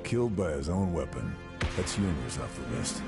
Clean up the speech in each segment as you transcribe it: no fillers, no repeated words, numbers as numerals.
Killed by his own weapon. That's humorous off the list.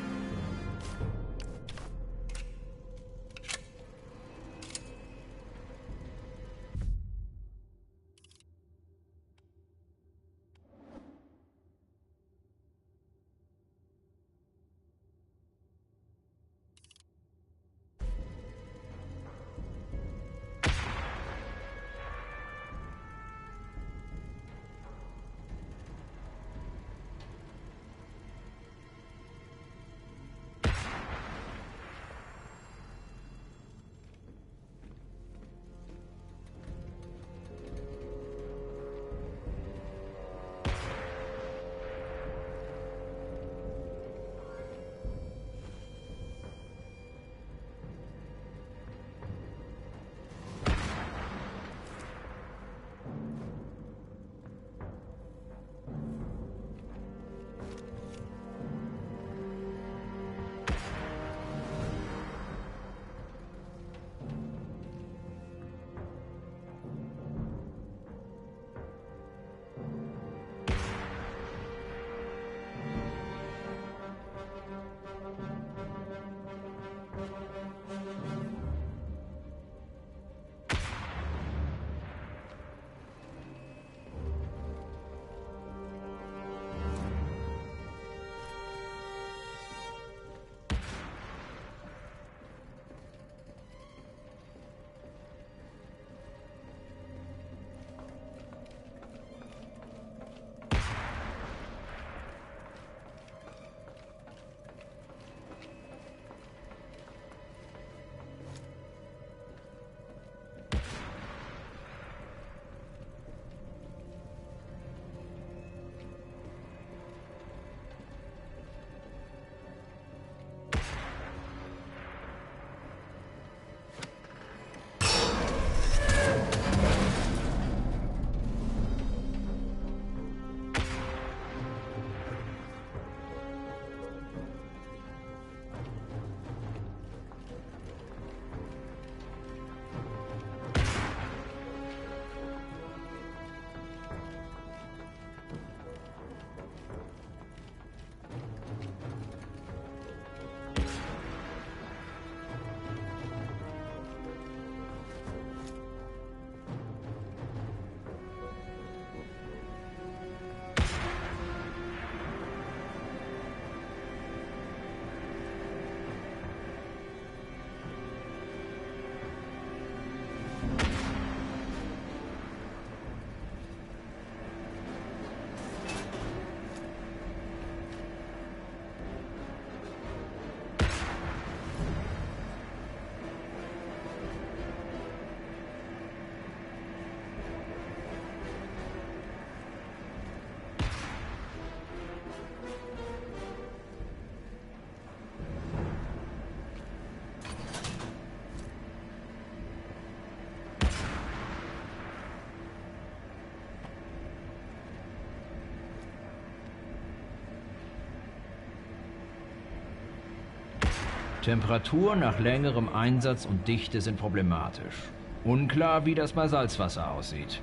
Temperatur nach längerem Einsatz und Dichte sind problematisch. Unklar, wie das bei Salzwasser aussieht.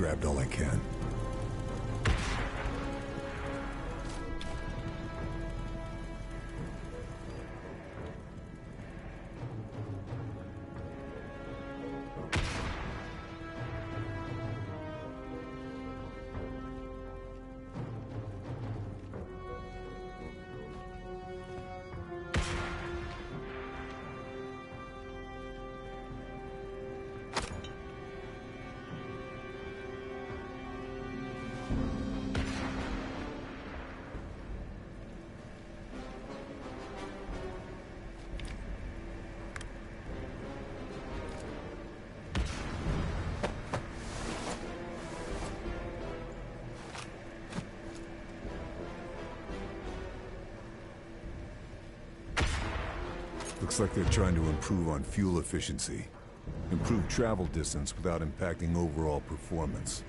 grabbed all I can. Looks like they're trying to improve on fuel efficiency. Improve travel distance without impacting overall performance.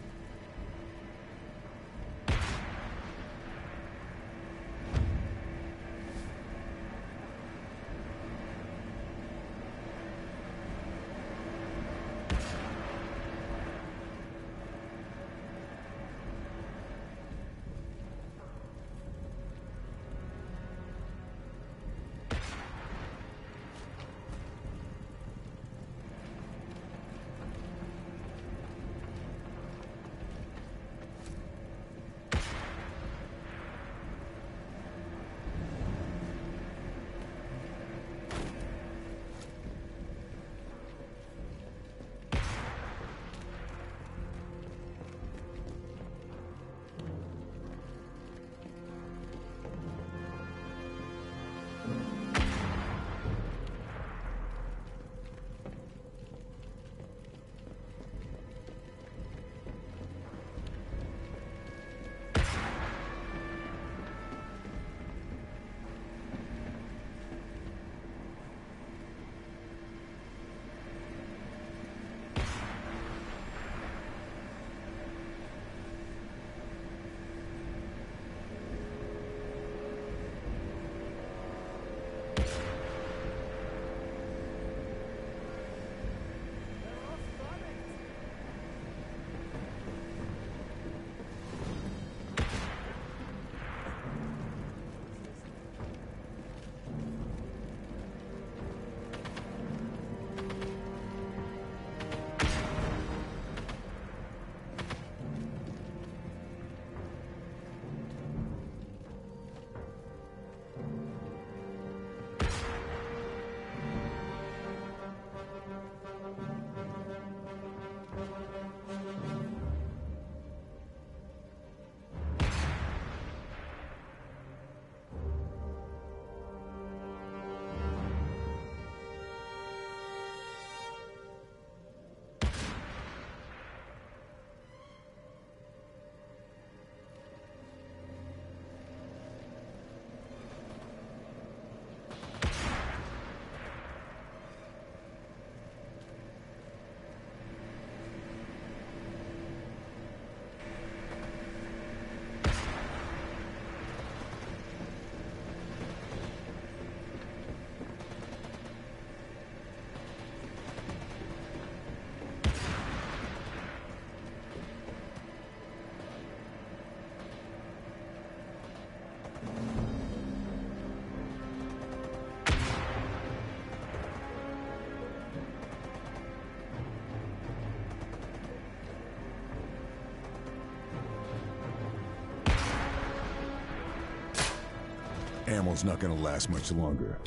Ammo's not gonna last much longer.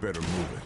Better move it.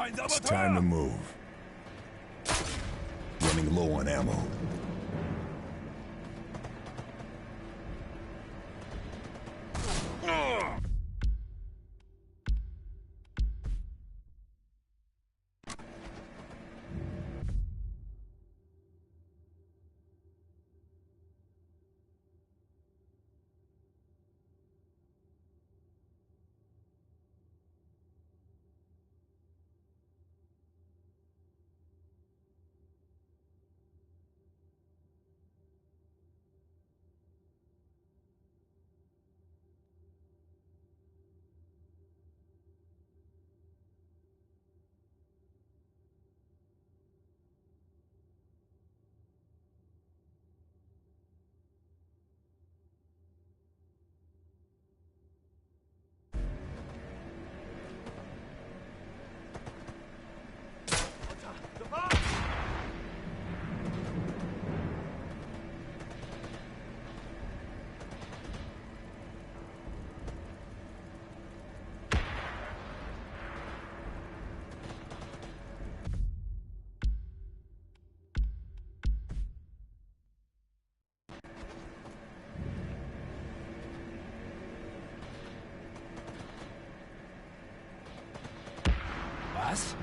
It's time to move. Running low on ammo. Was?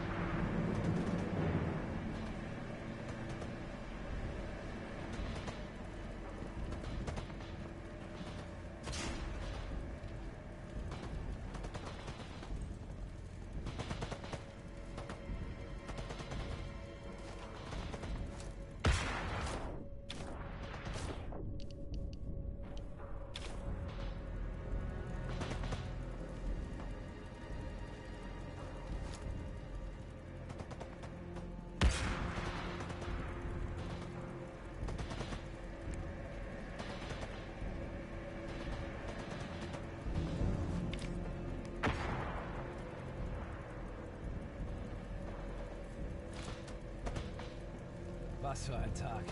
Was für ein Tag.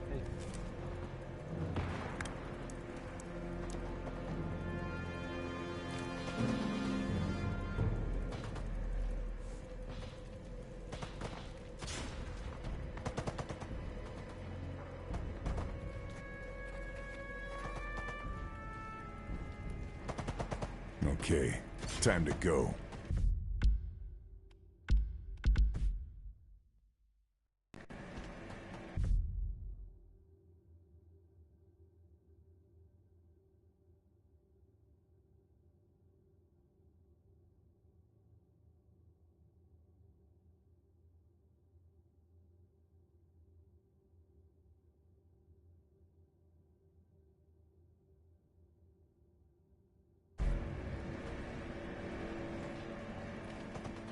Hey. Okay, time to go.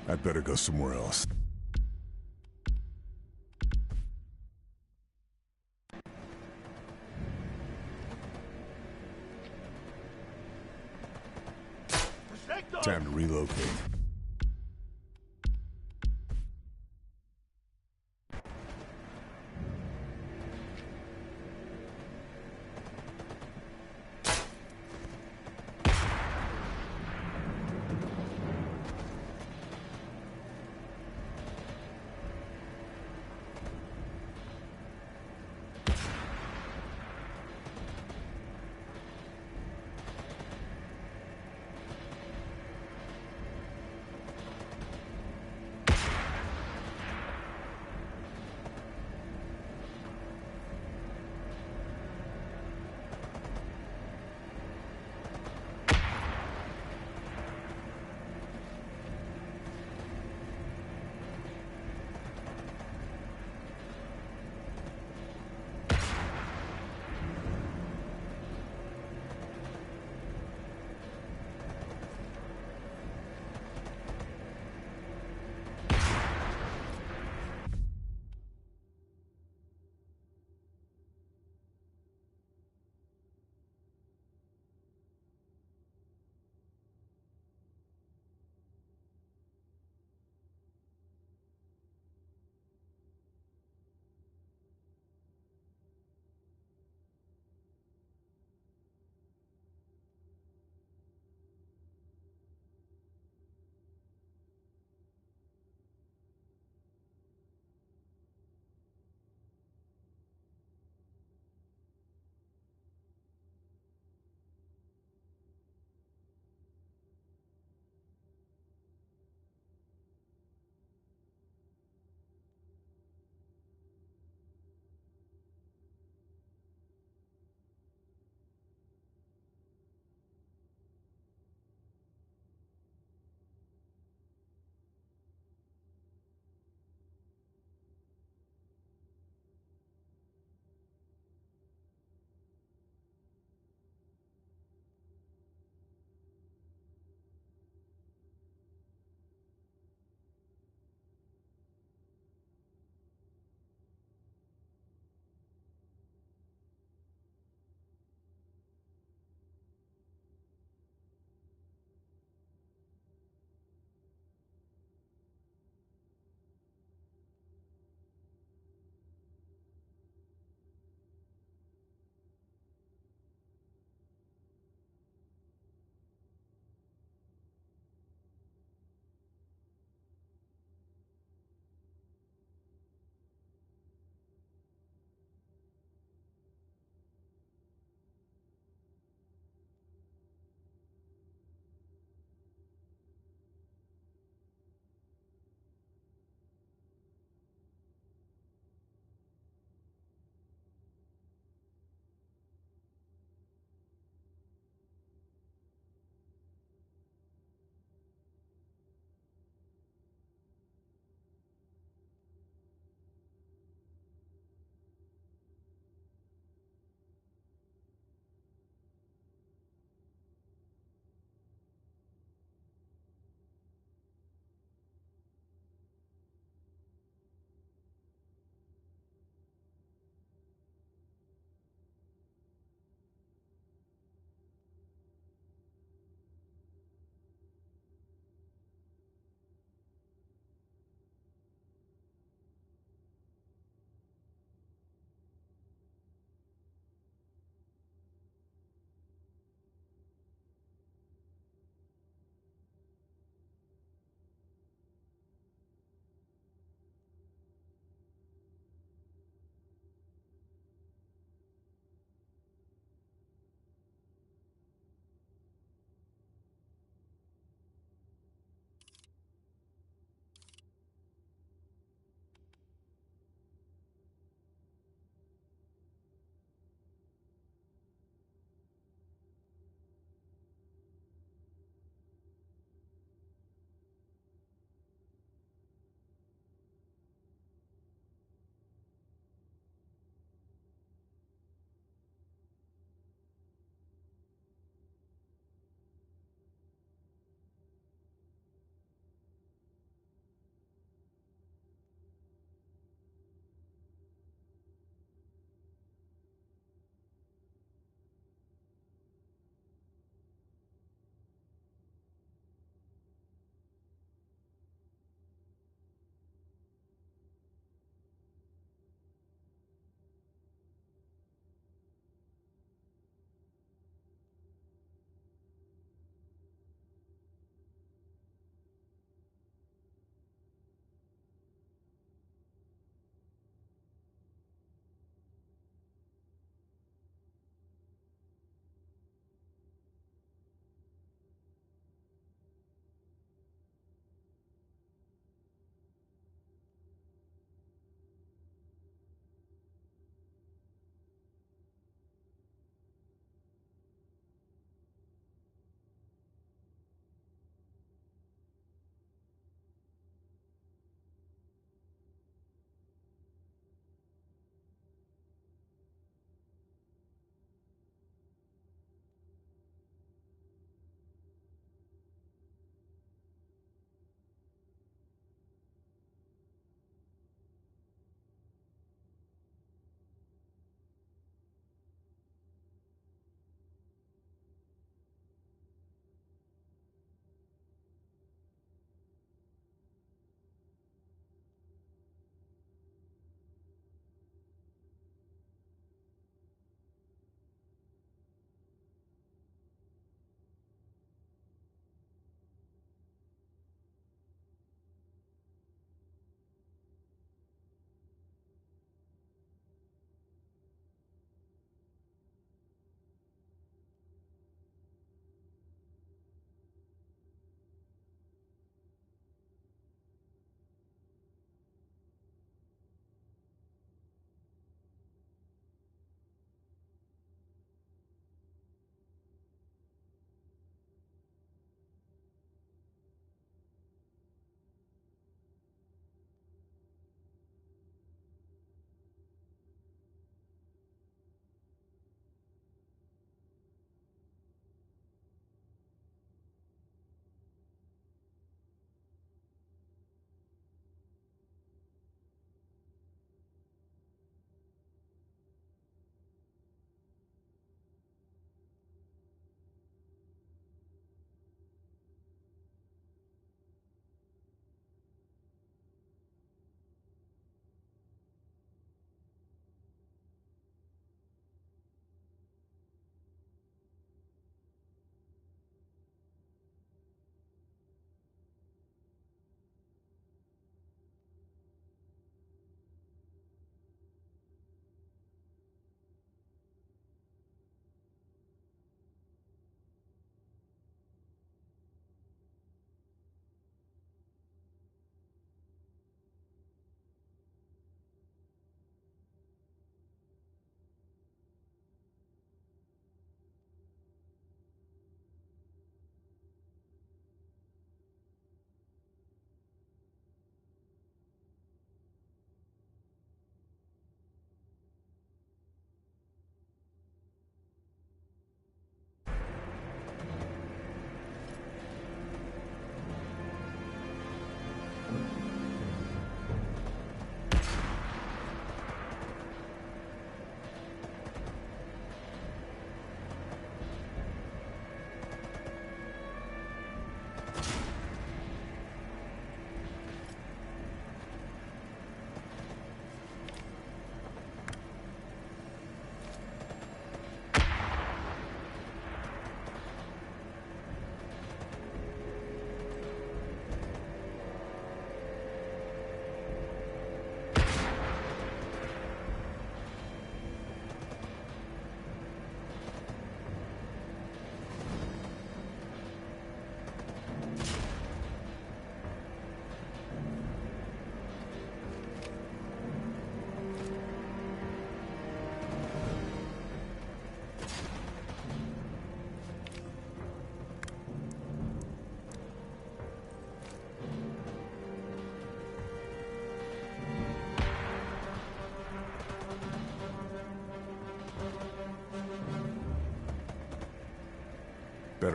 I'd better go somewhere else. Time to relocate.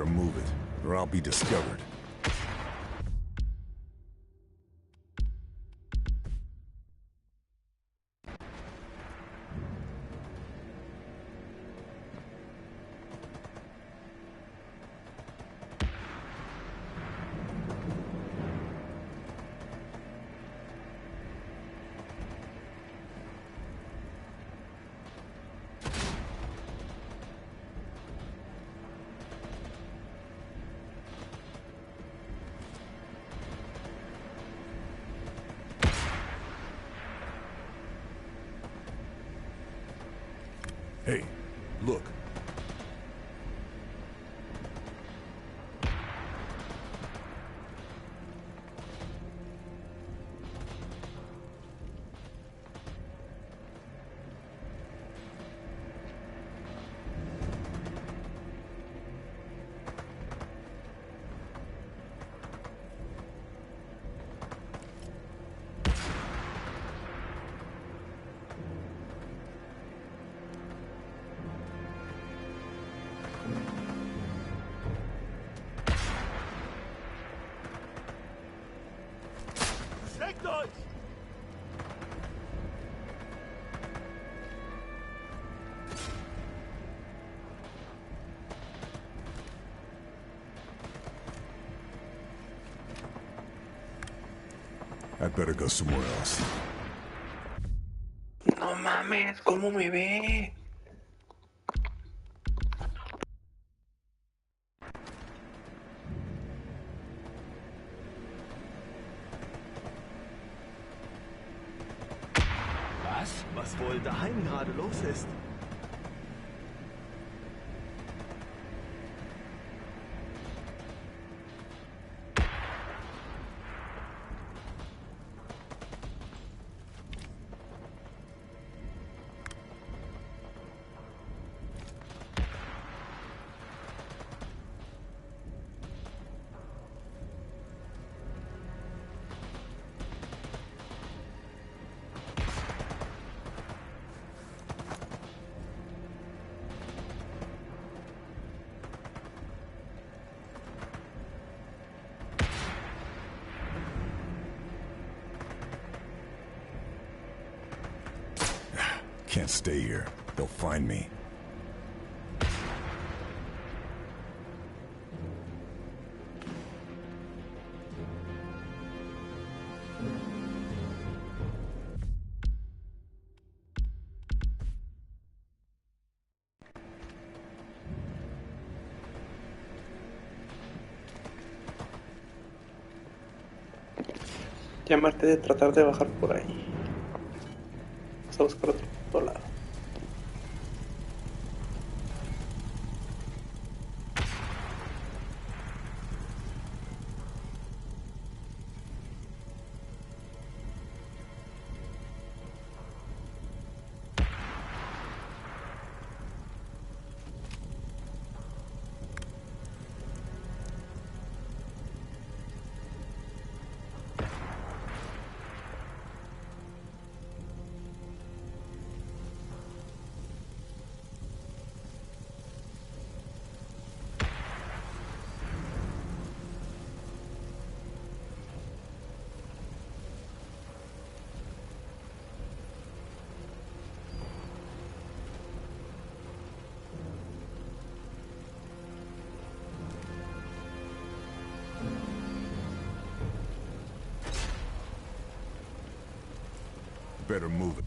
Better move it, or I'll be discovered. Hey, look. Steckt euch! I'd better go somewhere else. No mames, ¿cómo me ve? Was wohl daheim gerade los ist? Can't stay here. They'll find me. Llamarte de tratar de bajar por ahí. Vamos a buscar otro lado. Better move it.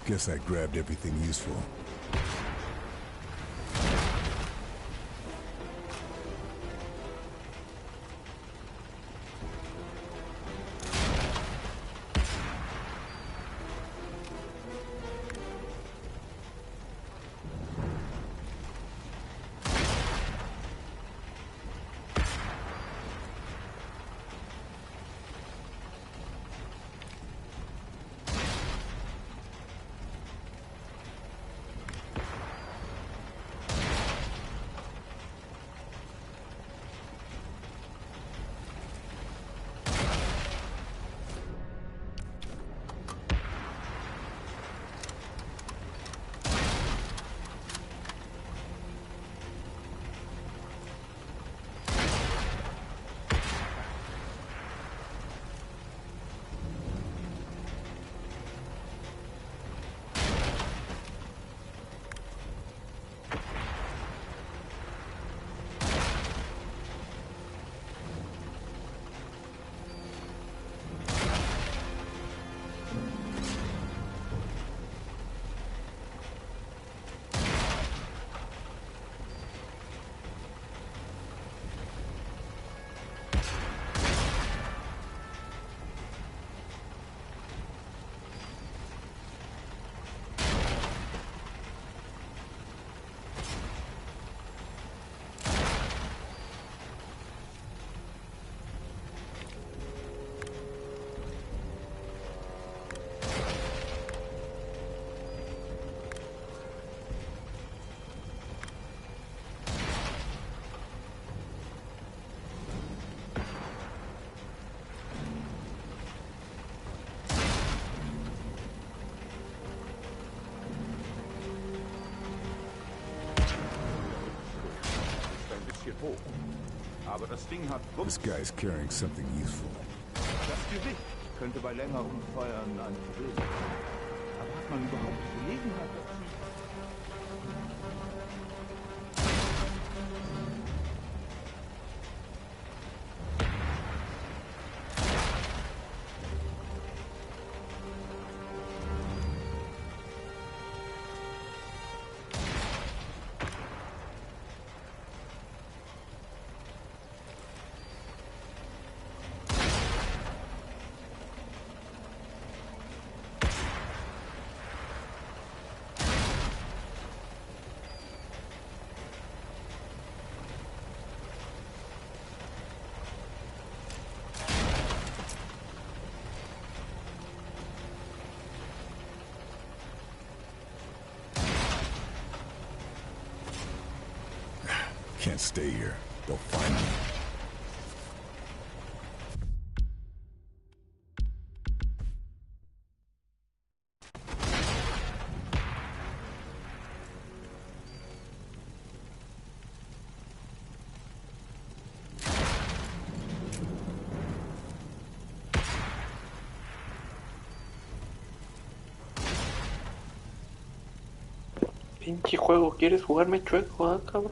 Guess I grabbed everything useful. Aber das Ding hat This guy's carrying something useful. Das Gewicht könnte bei längerem Feuern ein Problem sein. Aber hat man überhaupt Gelegenheit dazu? Can't stay here. They'll find me. Pinche juego, ¿quieres jugarme chueco, cabrón?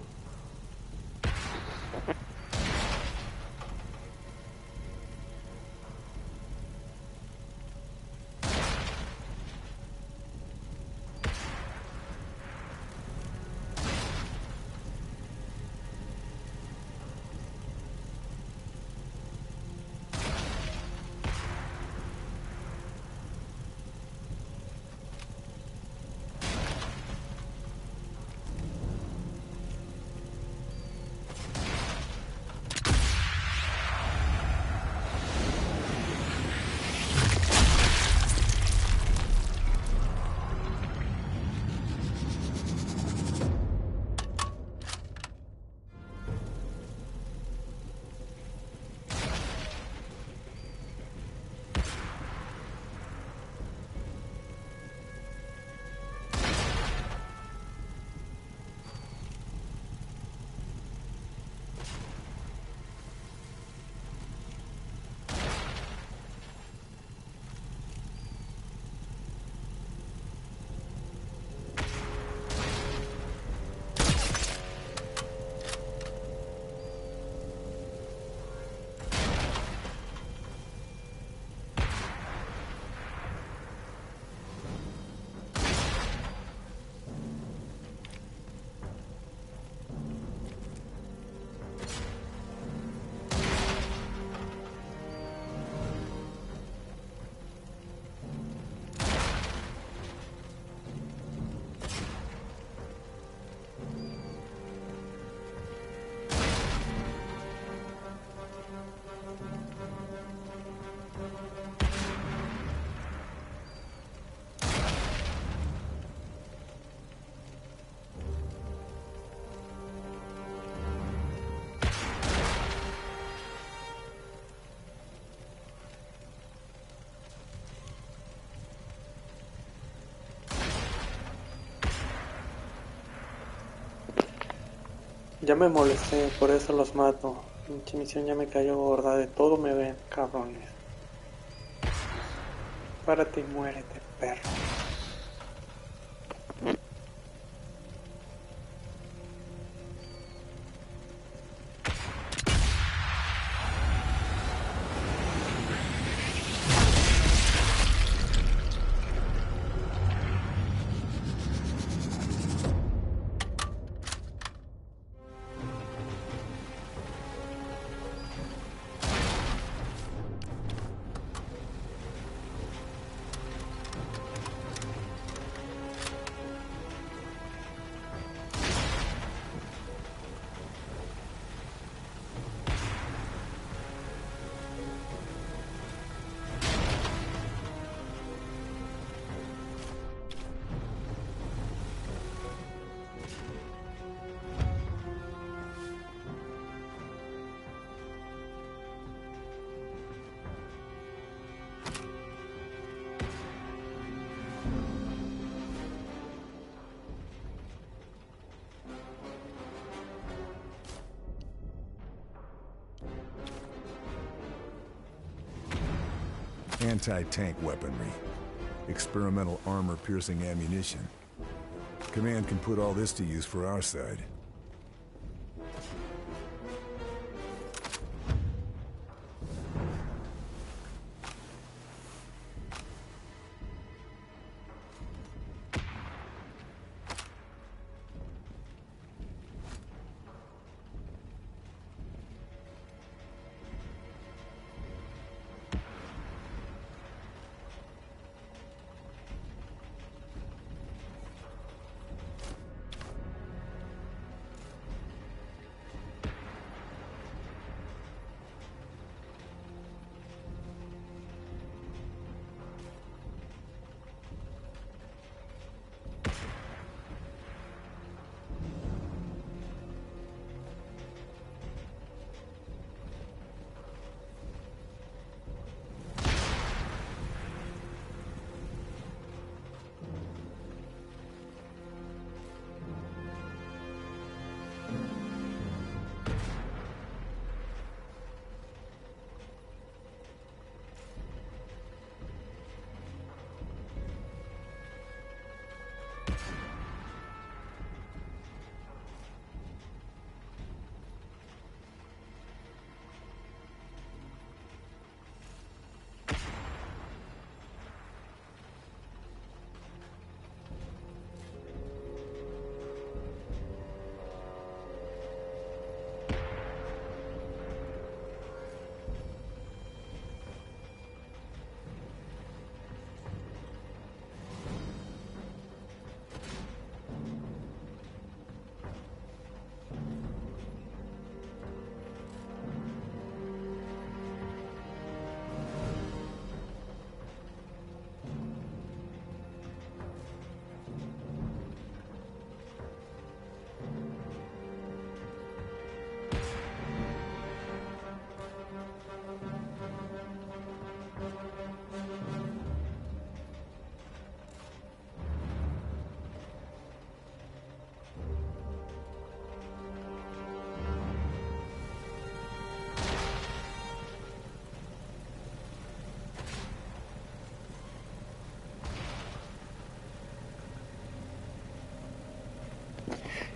Ya me molesté, por eso los mato. Pinche misión ya me cayó gorda, de todo me ven, cabrones. Párate y muérete, perro. Anti-tank weaponry. Experimental armor-piercing ammunition. Command can put all this to use for our side.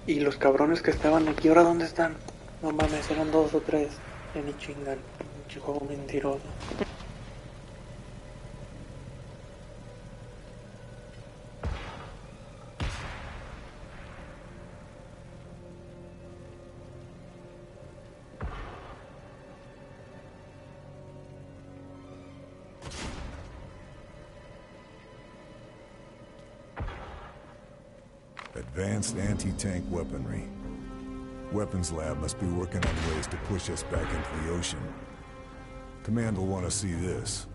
Y los cabrones que estaban aquí, ¿ahora dónde están? No mames, eran 2 o 3. Ya ni chingan. Pinche juego mentiroso. Advanced anti-tank weaponry. Weapons lab must be working on ways to push us back into the ocean. Command will want to see this.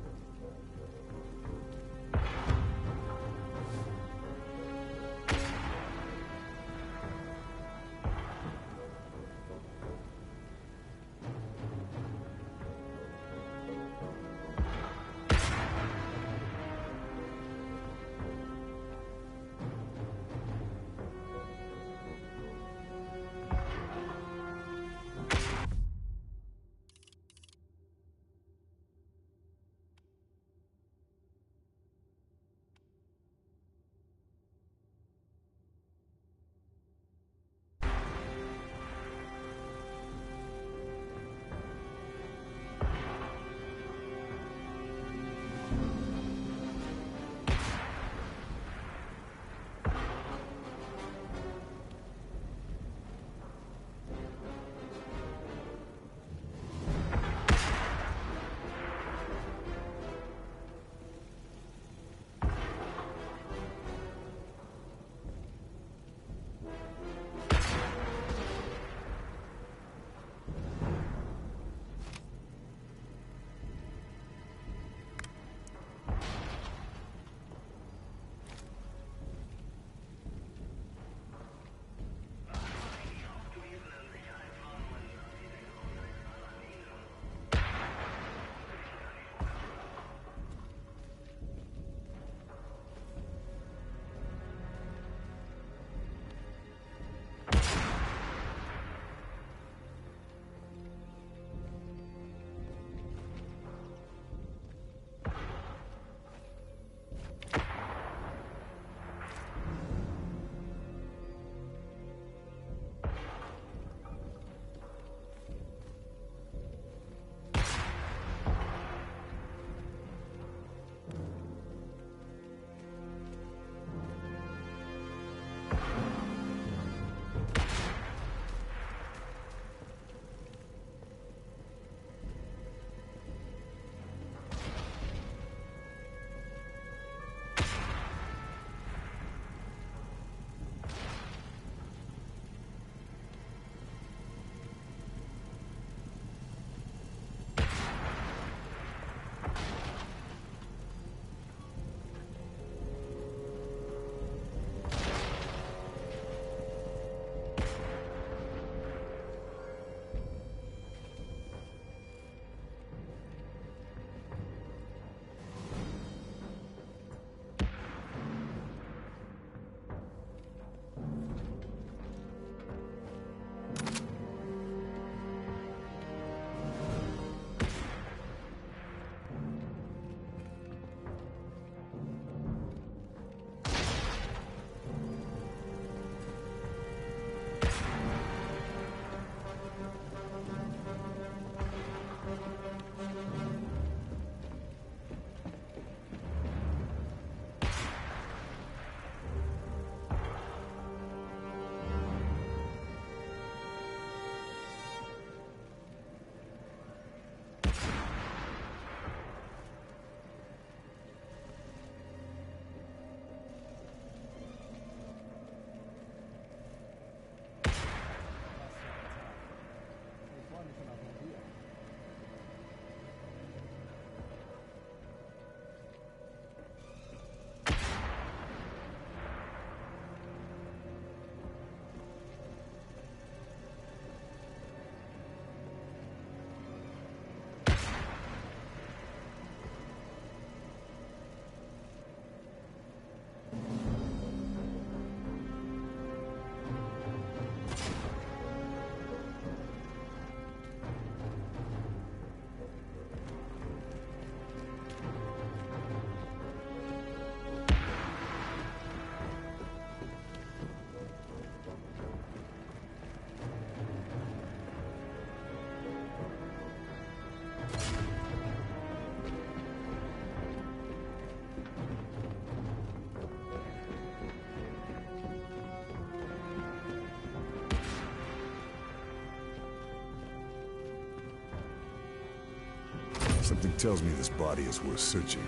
Something tells me this body is worth searching.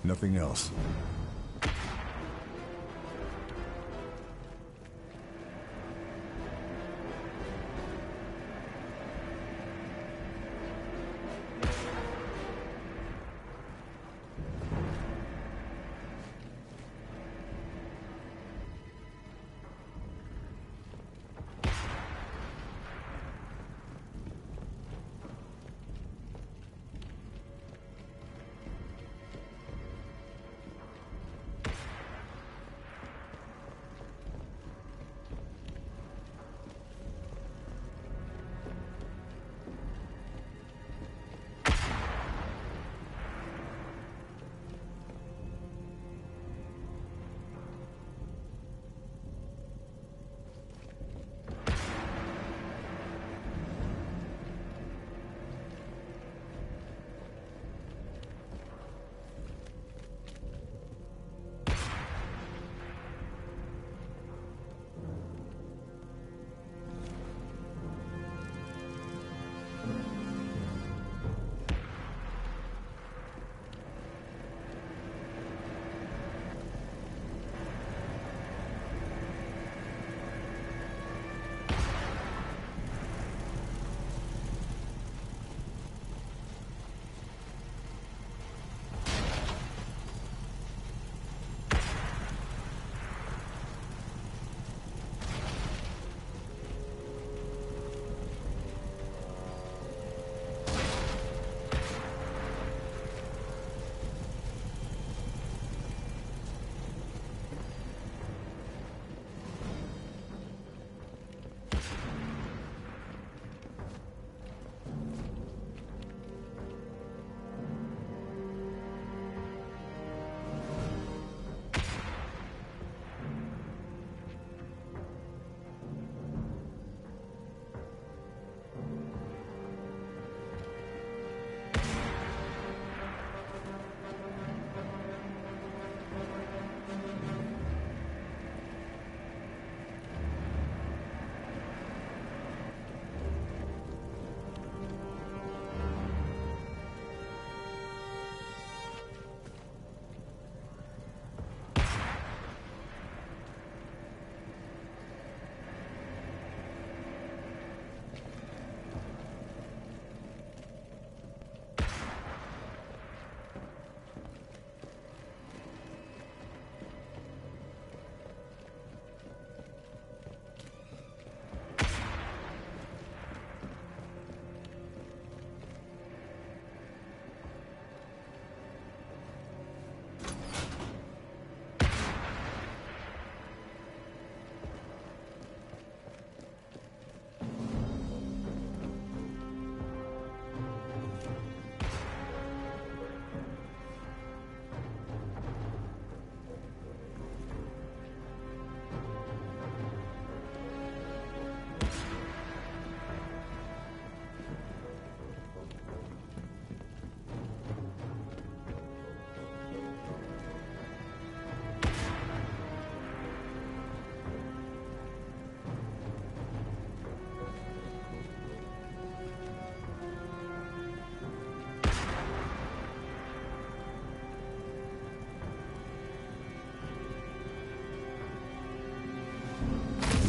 Nothing else.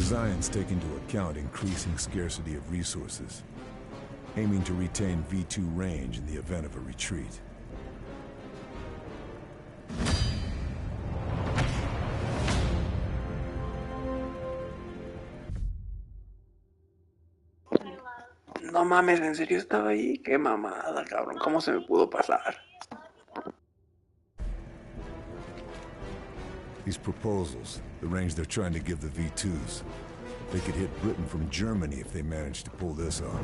Designs take into account increasing scarcity of resources, aiming to retain V2 range in the event of a retreat. No mames, ¿en serio estaba ahí? Qué mamada, cabrón. ¿Cómo se me pudo pasar? These proposals, the range they're trying to give the V2s, they could hit Britain from Germany if they manage to pull this off.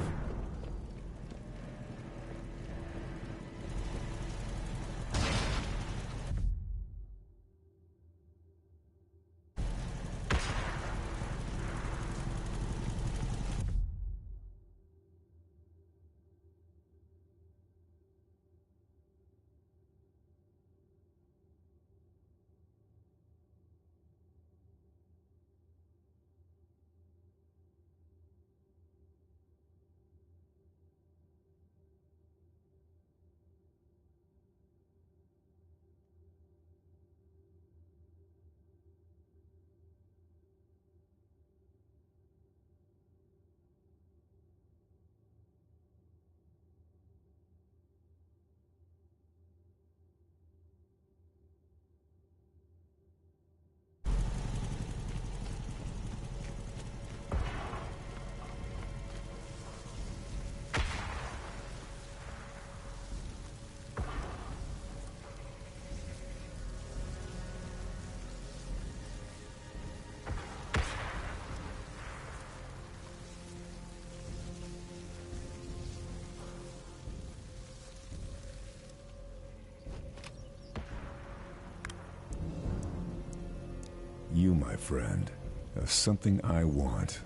you, my friend, of something I want.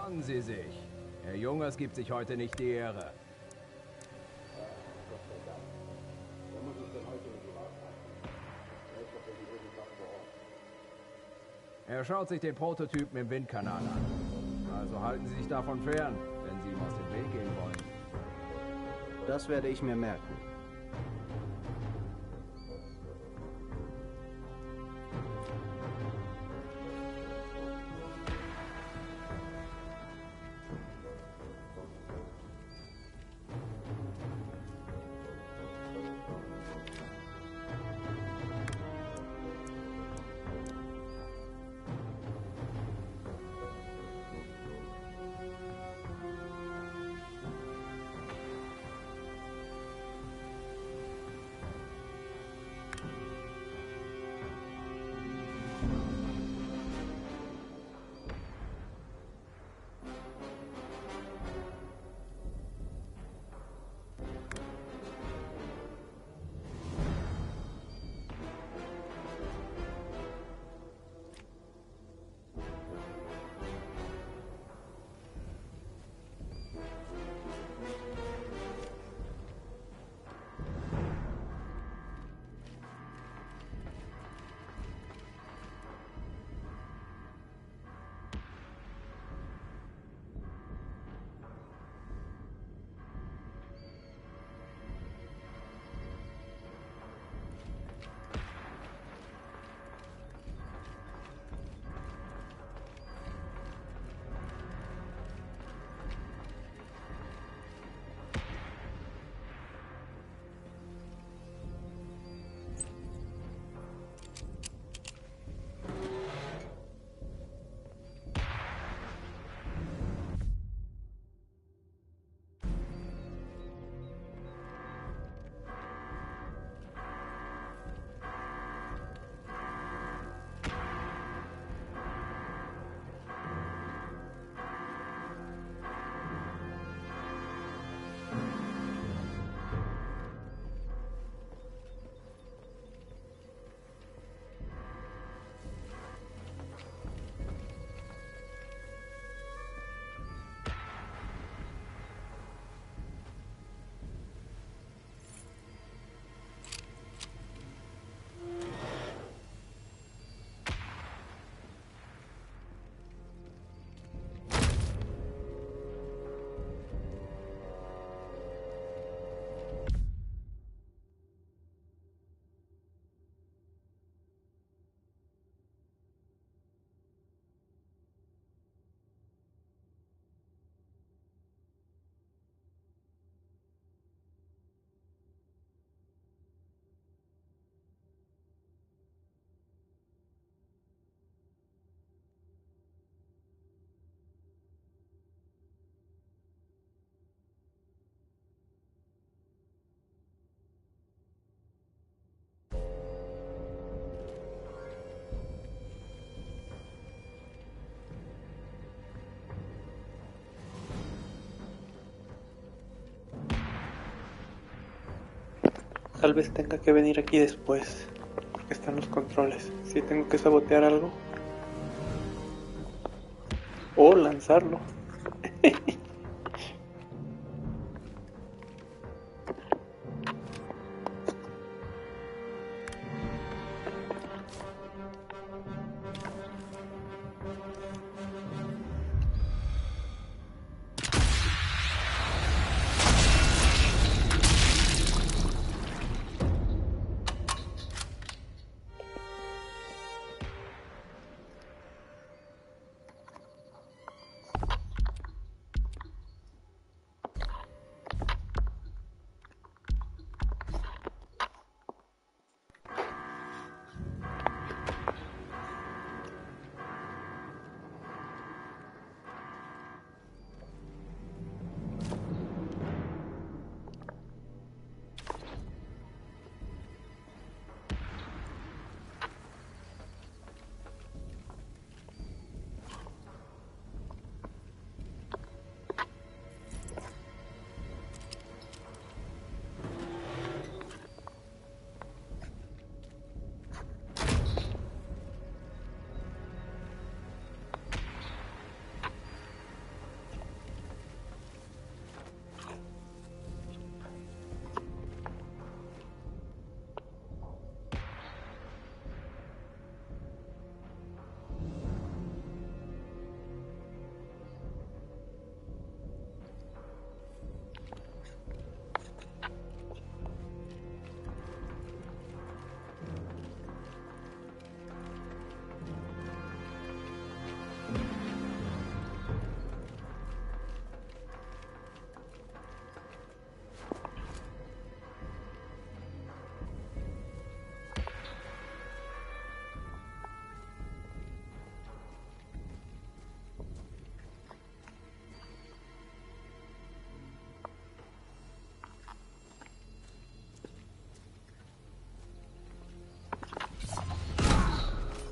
Entspannen Sie sich. Herr Jungers gibt sich heute nicht die Ehre. Er schaut sich den Prototypen im Windkanal an. Also halten Sie sich davon fern, wenn Sie ihm aus dem Weg gehen wollen. Das werde ich mir merken. Tal vez tenga que venir aquí después, porque están los controles. Si tengo que sabotear algo. O lanzarlo.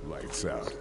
Lights out.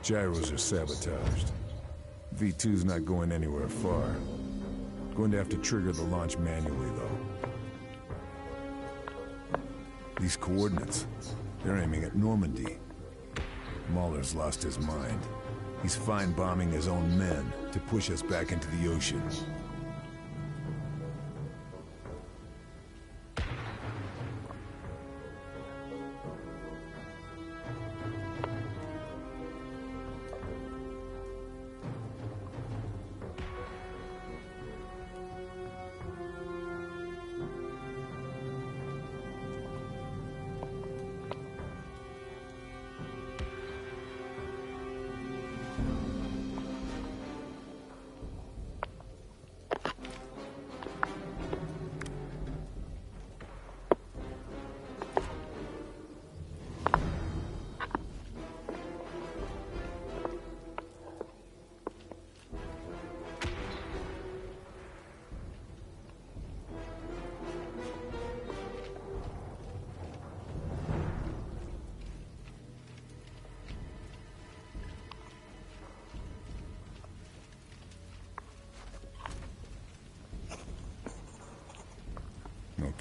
Gyros are sabotaged. V2's not going anywhere far. Going to have to trigger the launch manually, though. These coordinates, they're aiming at Normandy. Mahler's lost his mind. He's fine bombing his own men to push us back into the ocean.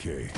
Okay.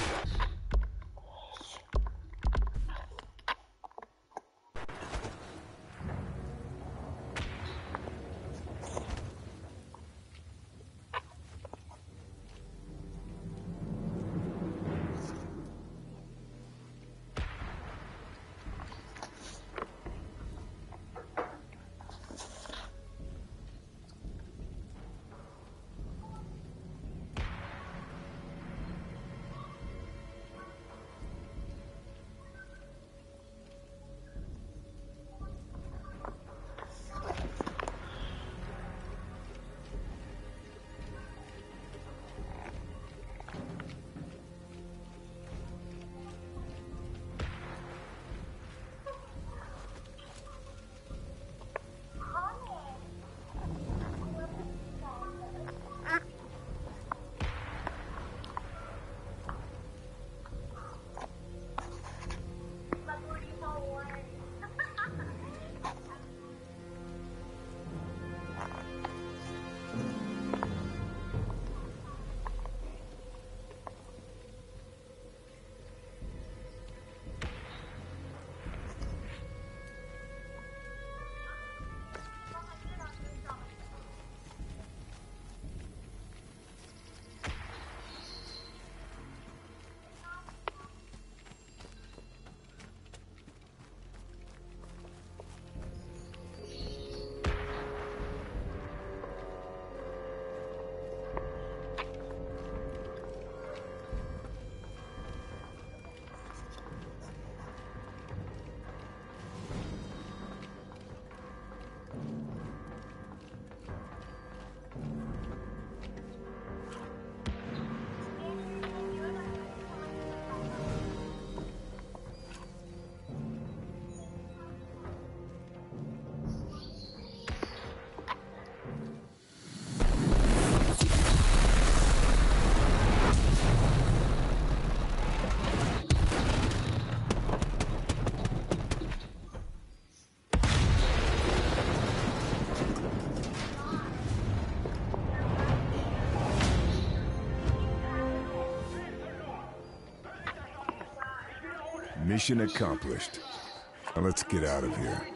Mission accomplished. Now let's get out of here.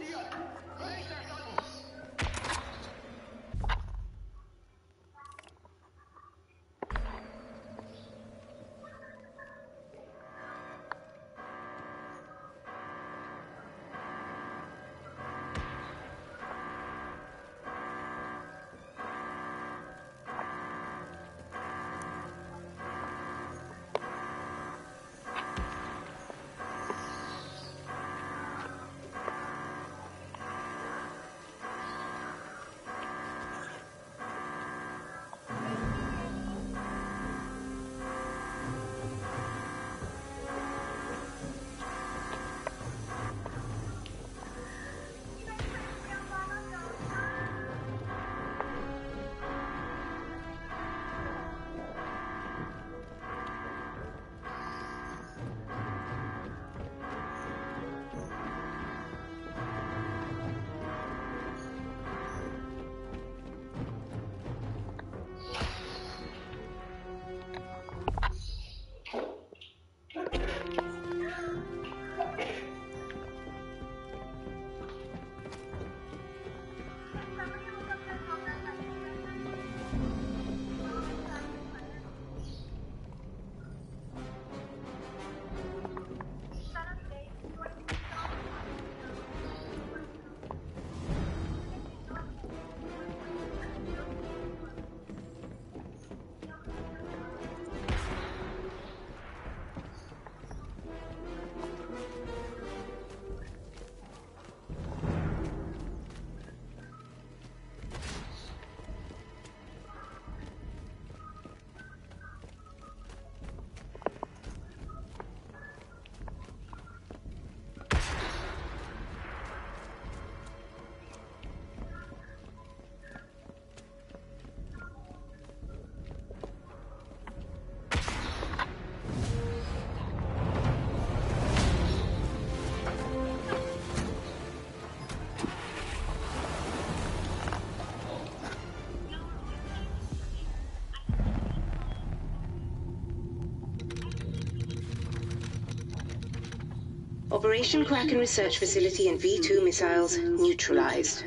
Operation Kraken Research Facility and V2 missiles neutralized.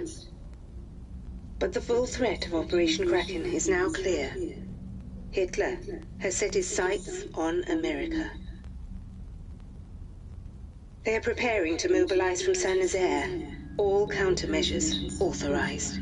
But the full threat of Operation Kraken is now clear. Hitler has set his sights on America. They are preparing to mobilize from Saint-Nazaire. All countermeasures authorized.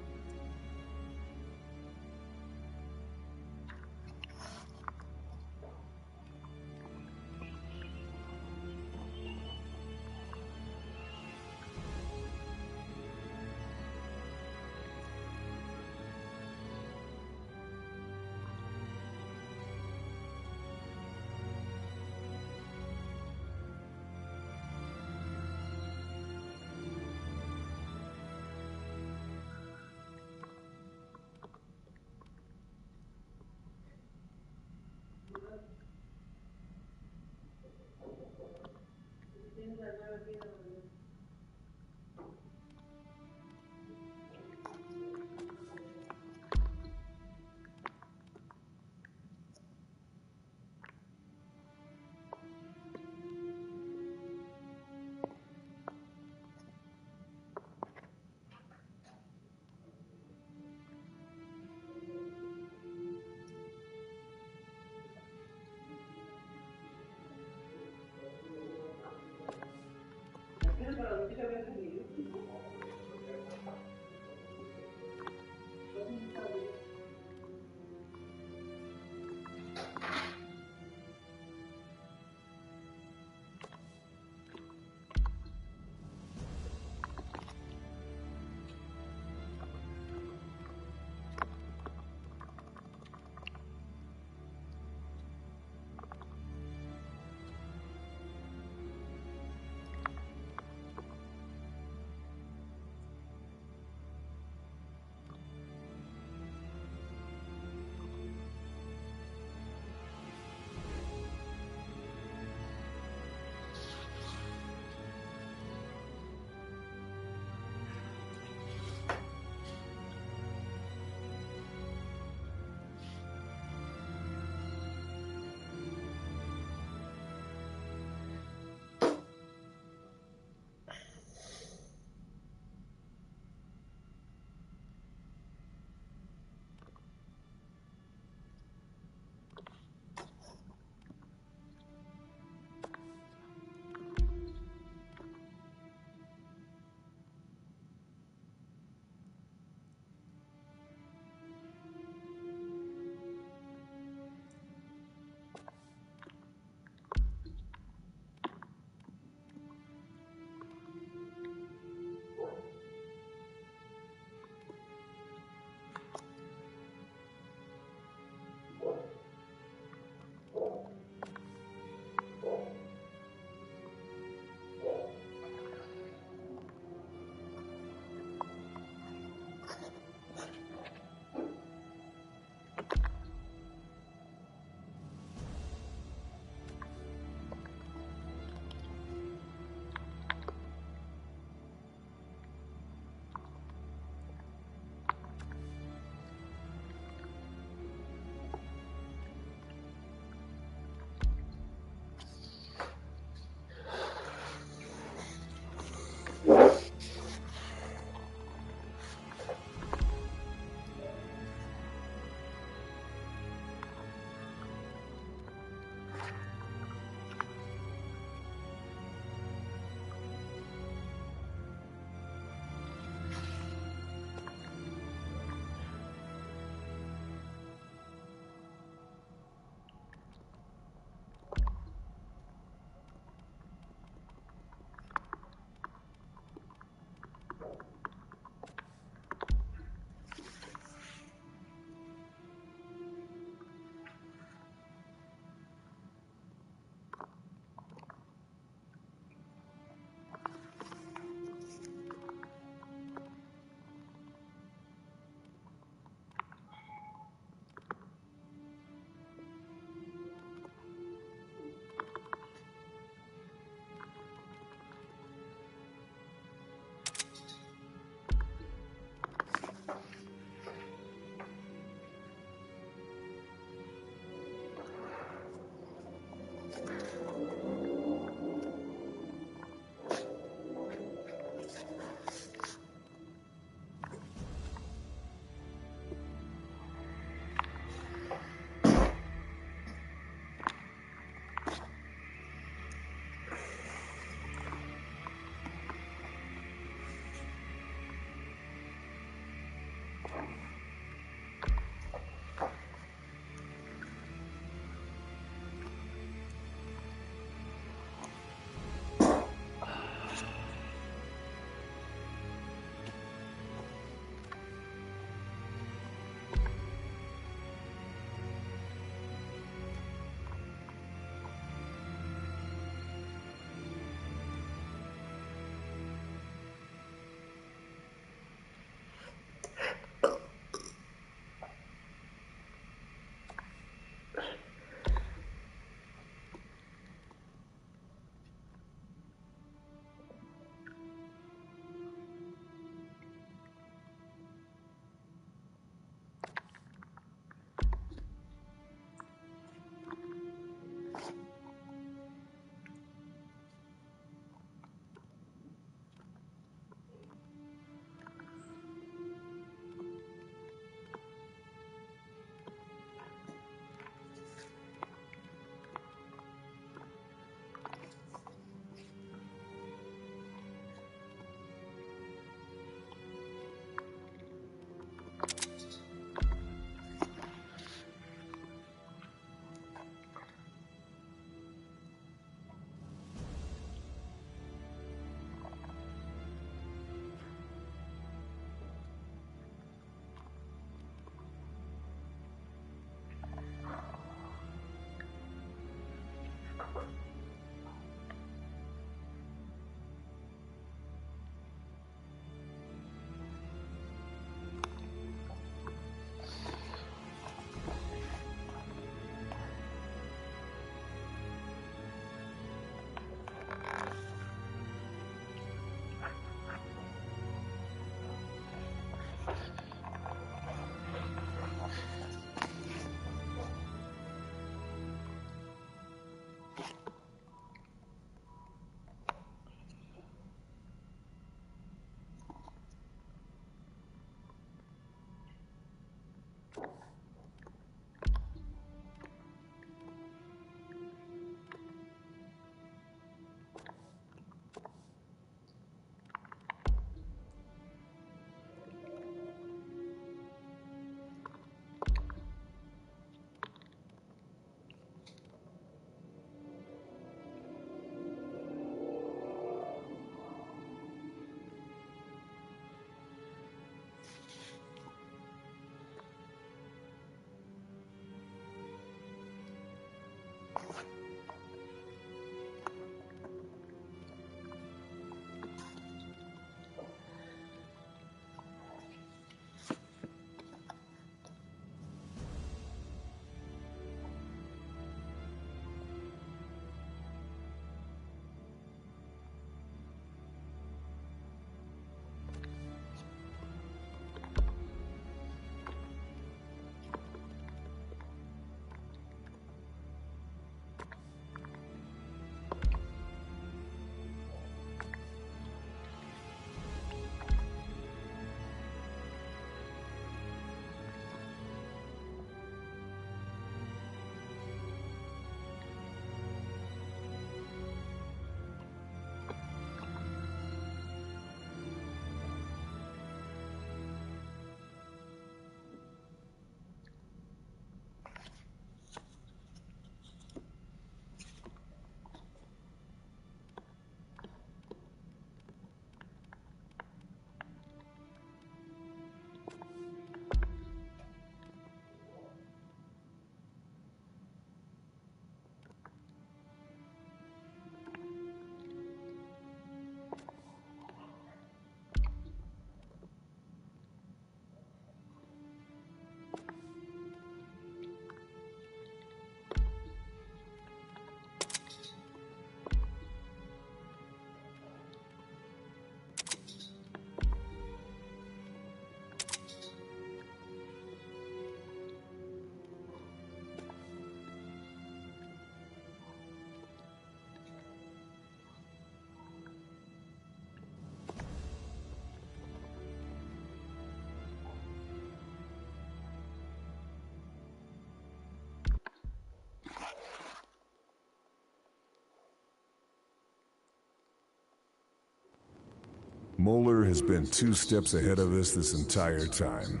Moeller has been 2 steps ahead of us this entire time.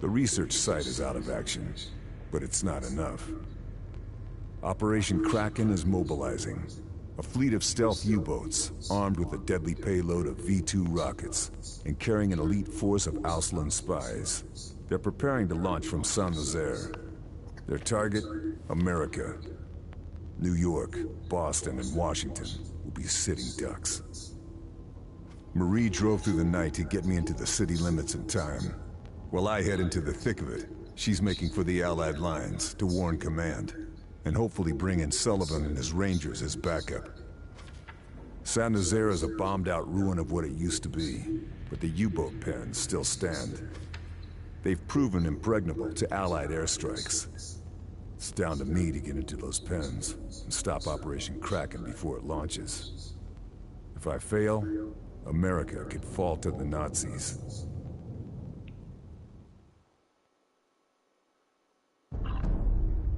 The research site is out of action, but it's not enough. Operation Kraken is mobilizing. A fleet of stealth U-boats, armed with a deadly payload of V-2 rockets, and carrying an elite force of Auslan spies. They're preparing to launch from Saint-Nazaire. Their target? America. New York, Boston, and Washington will be sitting ducks. Marie drove through the night to get me into the city limits in time. While I head into the thick of it, she's making for the Allied lines to warn command, and hopefully bring in Sullivan and his Rangers as backup. Saint-Nazaire is a bombed-out ruin of what it used to be, but the U-boat pens still stand. They've proven impregnable to Allied airstrikes. It's down to me to get into those pens and stop Operation Kraken before it launches. If I fail, America could fall to the Nazis.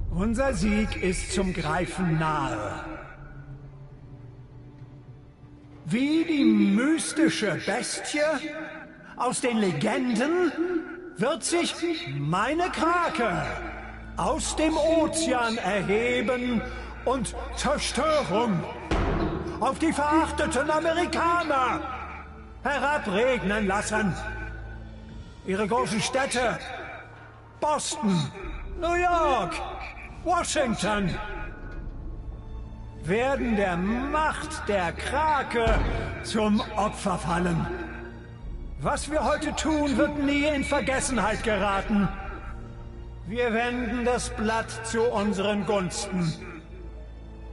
Unser Sieg ist zum Greifen nahe. Wie die mystische Bestie aus den Legenden wird sich meine Krake aus dem Ozean erheben und Zerstörung auf die verachteten Amerikaner herabregnen lassen. Ihre großen Städte, Boston, New York, Washington, werden der Macht der Krake zum Opfer fallen. Was wir heute tun, wird nie in Vergessenheit geraten. Wir wenden das Blatt zu unseren Gunsten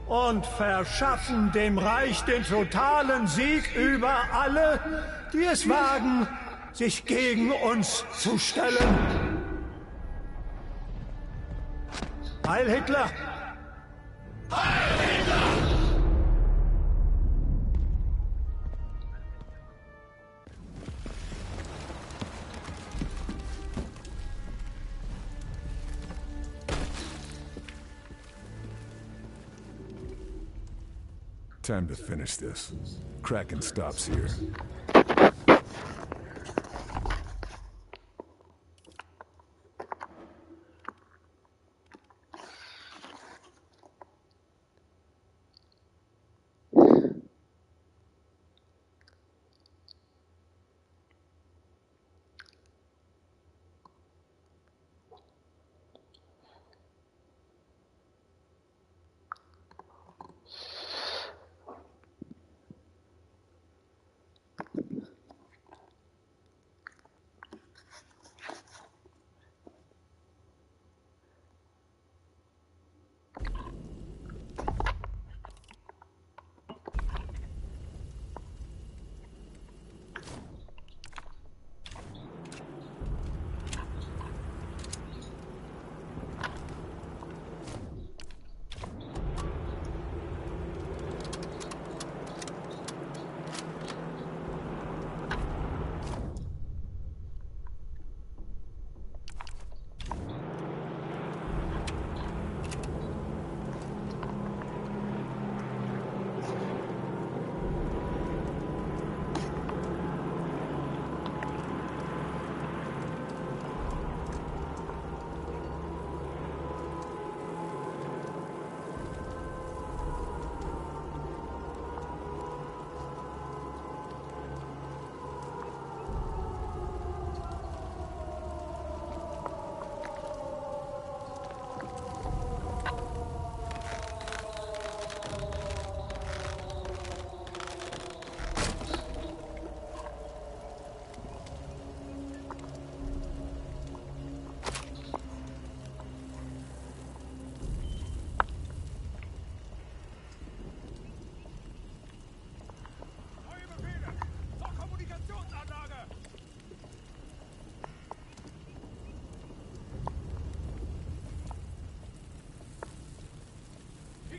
und verschaffen dem Reich den totalen Sieg über alle, die es wagen, sich gegen uns zu stellen. Heil Hitler! Heil Hitler! Time to finish this. Kraken stops here.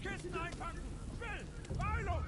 Kisten einpacken! Schnell! Beeilung!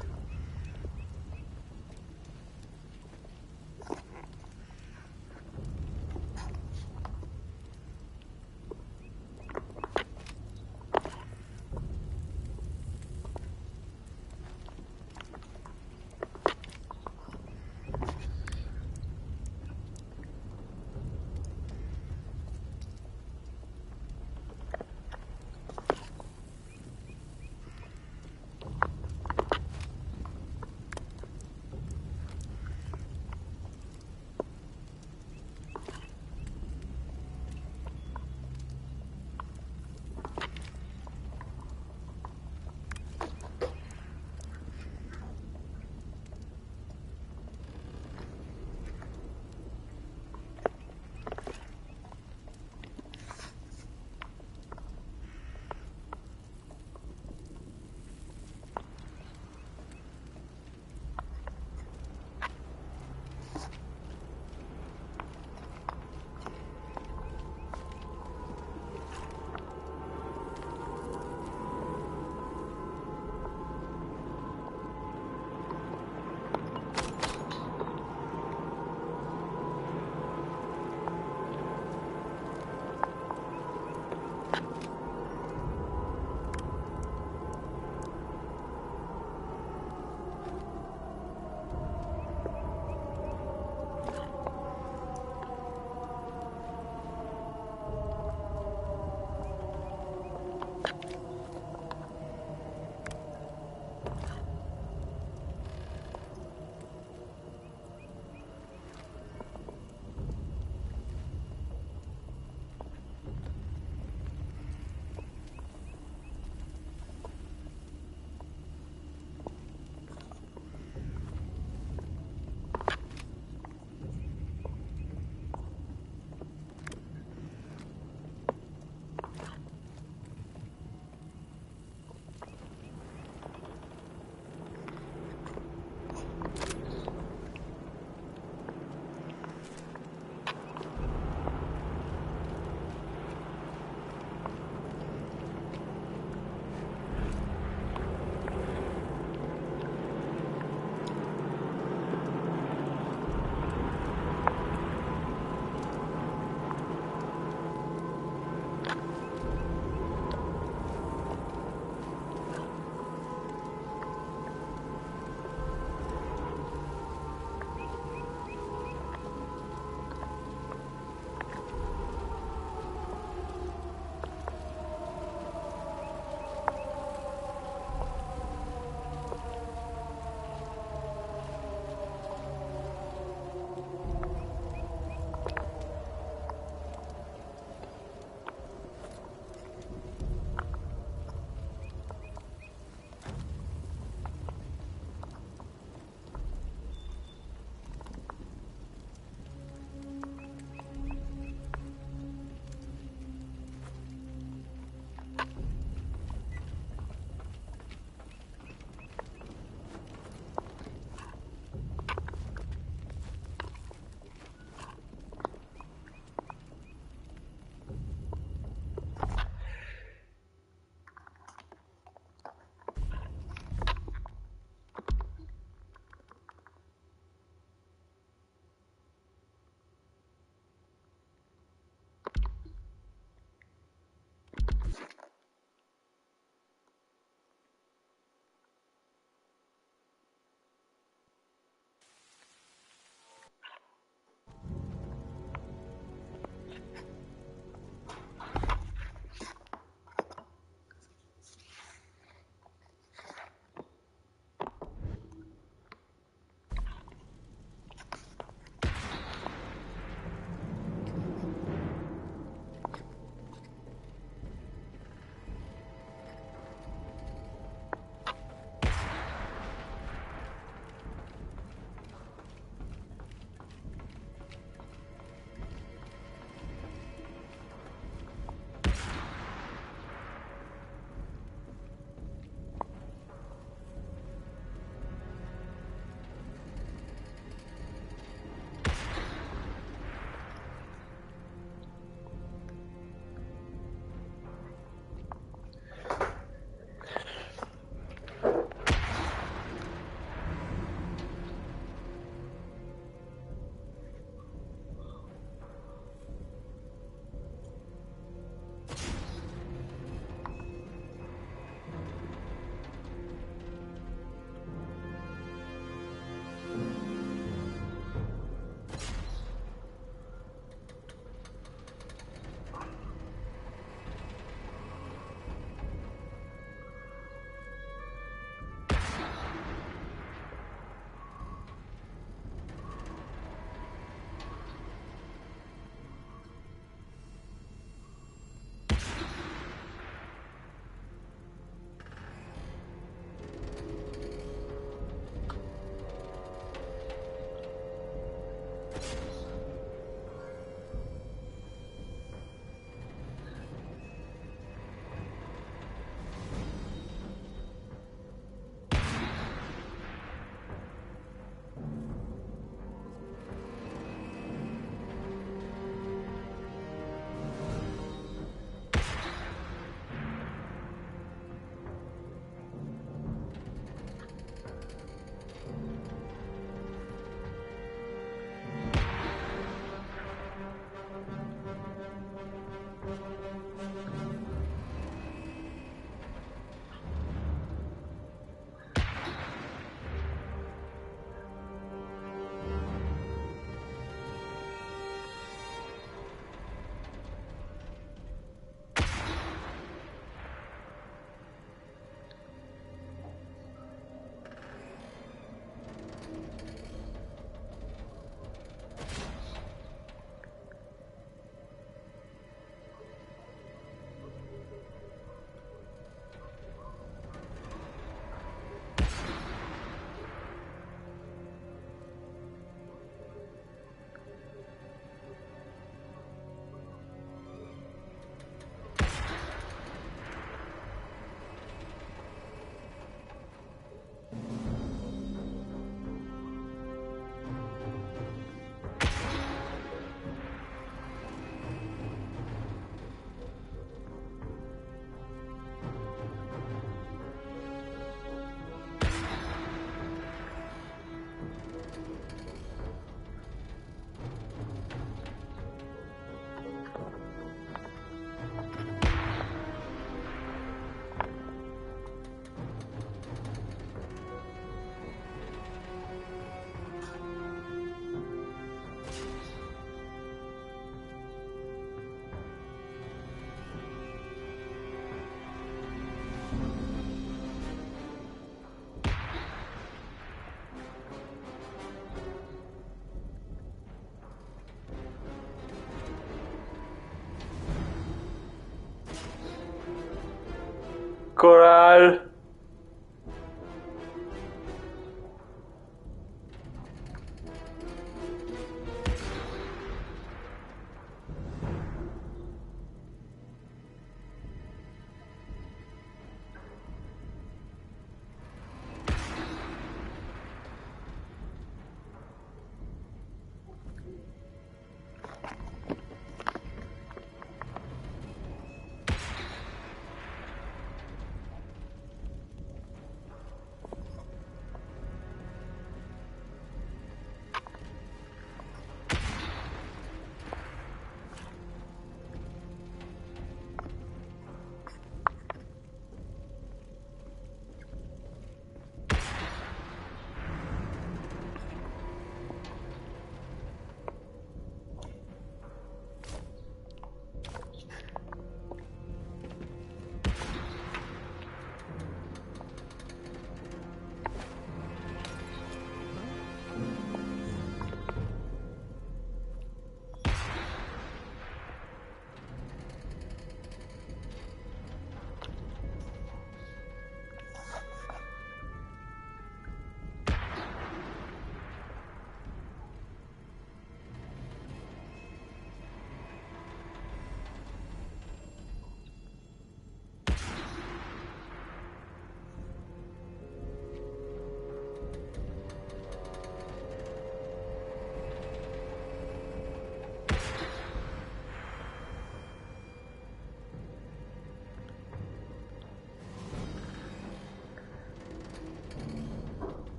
Coral.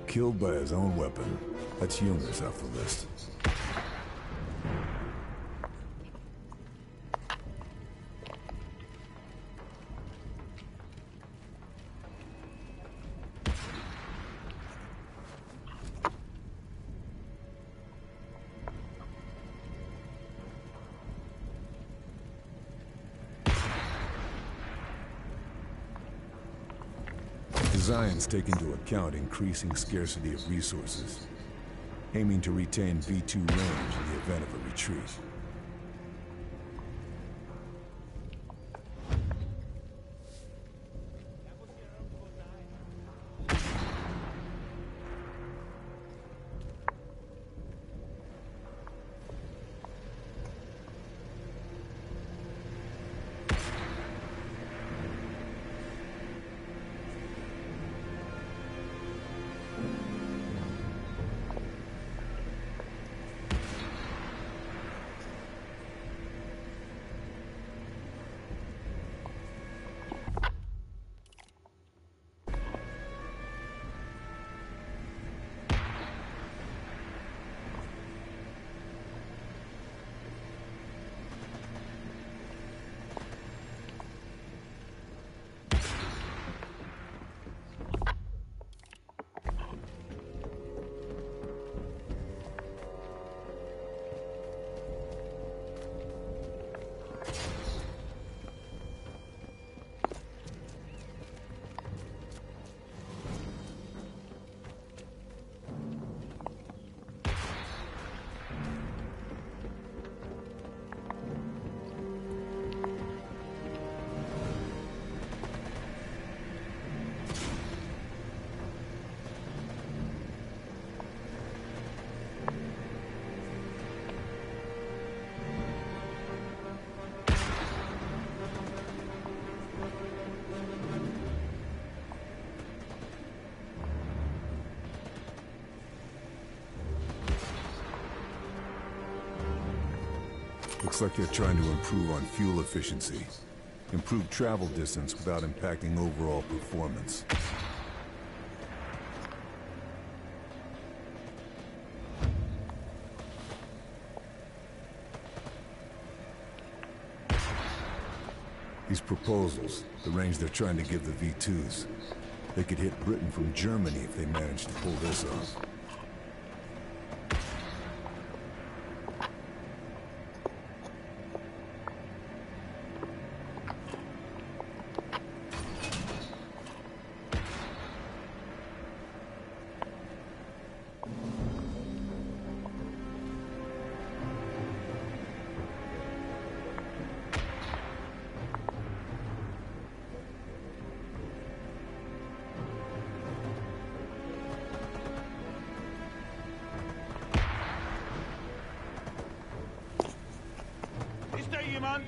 Killed by his own weapon. That's humorous off the list. Designs take into account increasing scarcity of resources, aiming to retain V2 range in the event of a retreat. Looks like they're trying to improve on fuel efficiency. Improve travel distance without impacting overall performance. These proposals, the range they're trying to give the V2s, they could hit Britain from Germany if they manage to pull this off. Ist da jemand?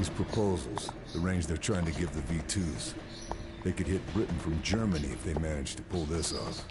these proposals, the range they're trying to give the V2s. They could hit Britain from Germany if they manage to pull this off.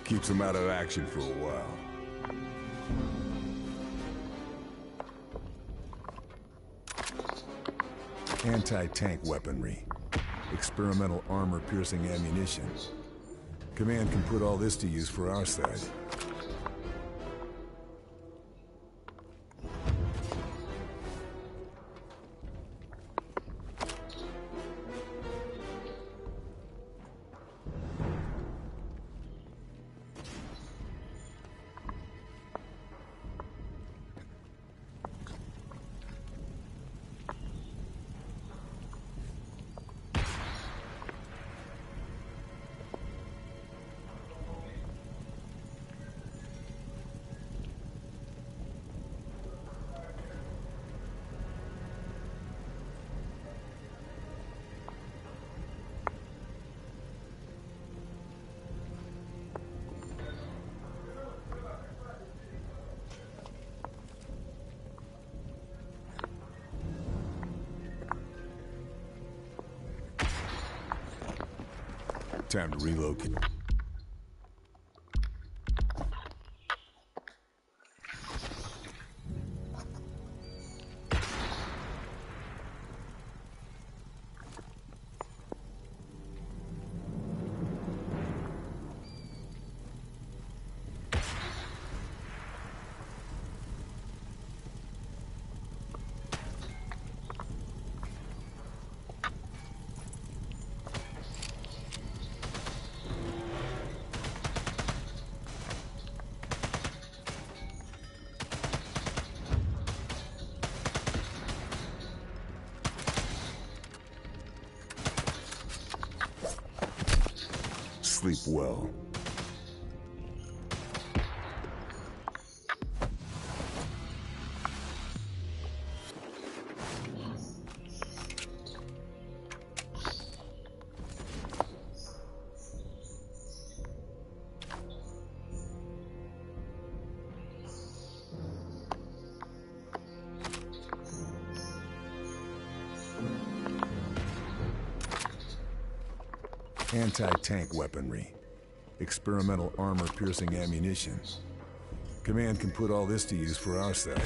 Keeps them out of action for a while. Anti-tank weaponry. Experimental armor-piercing ammunition. Command can put all this to use for our side. Time to relocate. Sleep well. Anti-tank weaponry. Experimental armor-piercing ammunition. Command can put all this to use for our side.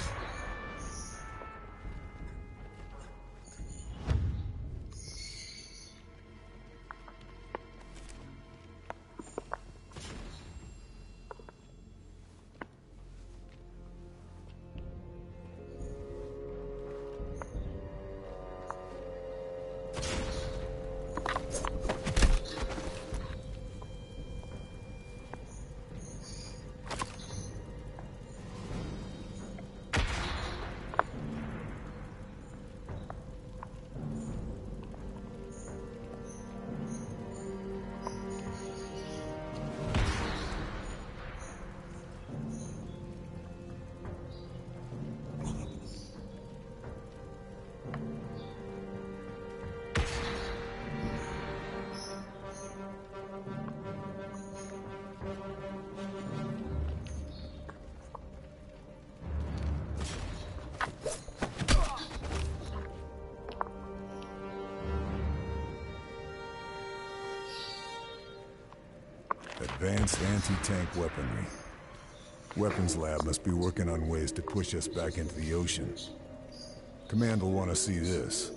Advanced anti-tank weaponry. Weapons lab must be working on ways to push us back into the ocean. Command will want to see this.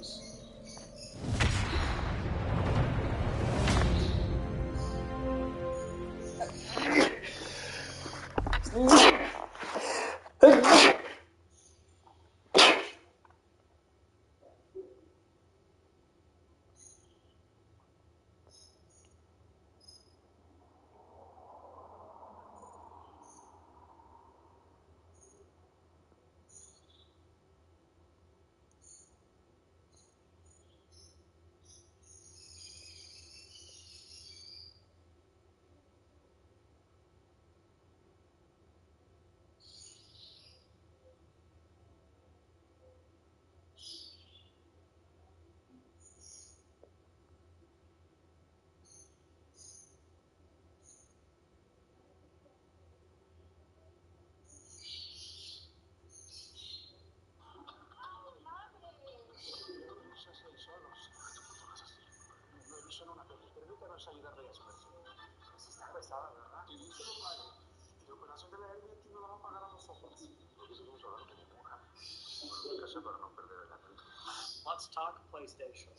Let's talk PlayStation.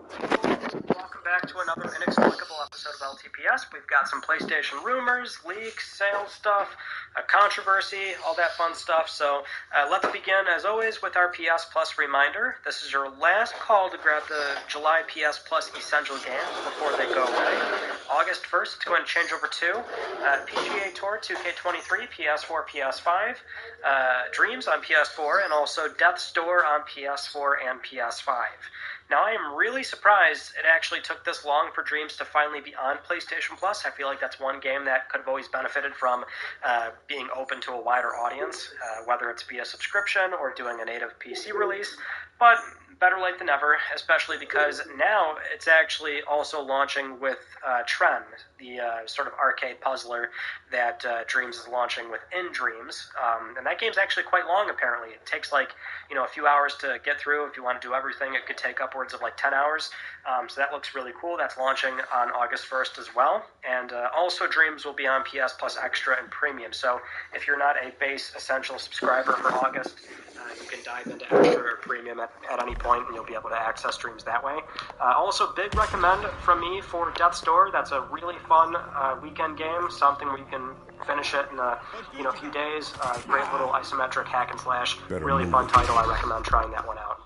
Welcome back to another inexplicable episode of LTPS. We've got some PlayStation rumors, leaks, sales stuff, controversy, all that fun stuff. So let's begin, as always, with our PS Plus reminder. This is your last call to grab the July PS Plus essential games before they go away. August 1st, it's going to change over to PGA Tour 2K23, PS4, PS5, Dreams on PS4, and also Death's Door on PS4 and PS5. Now, I am really surprised it actually took this long for Dreams to finally be on PlayStation Plus. I feel like that's one game that could have always benefited from being open to a wider audience, whether it's via subscription or doing a native PC release. But better late than never, especially because now it's actually also launching with Tren, the sort of arcade puzzler that Dreams is launching within Dreams. And that game's actually quite long, apparently. It takes a few hours to get through. If you want to do everything, it could take upwards of 10 hours. So that looks really cool. That's launching on August 1st as well. And also Dreams will be on PS Plus Extra and Premium. So if you're not a base essential subscriber for August, you can dive into Extra or Premium at any point, and you'll be able to access Dreams that way. Also, big recommend from me for Death's Door. That's a really fun weekend game, something where you can finish it in a few days. Great little isometric hack and slash. Really fun title. I recommend trying that one out.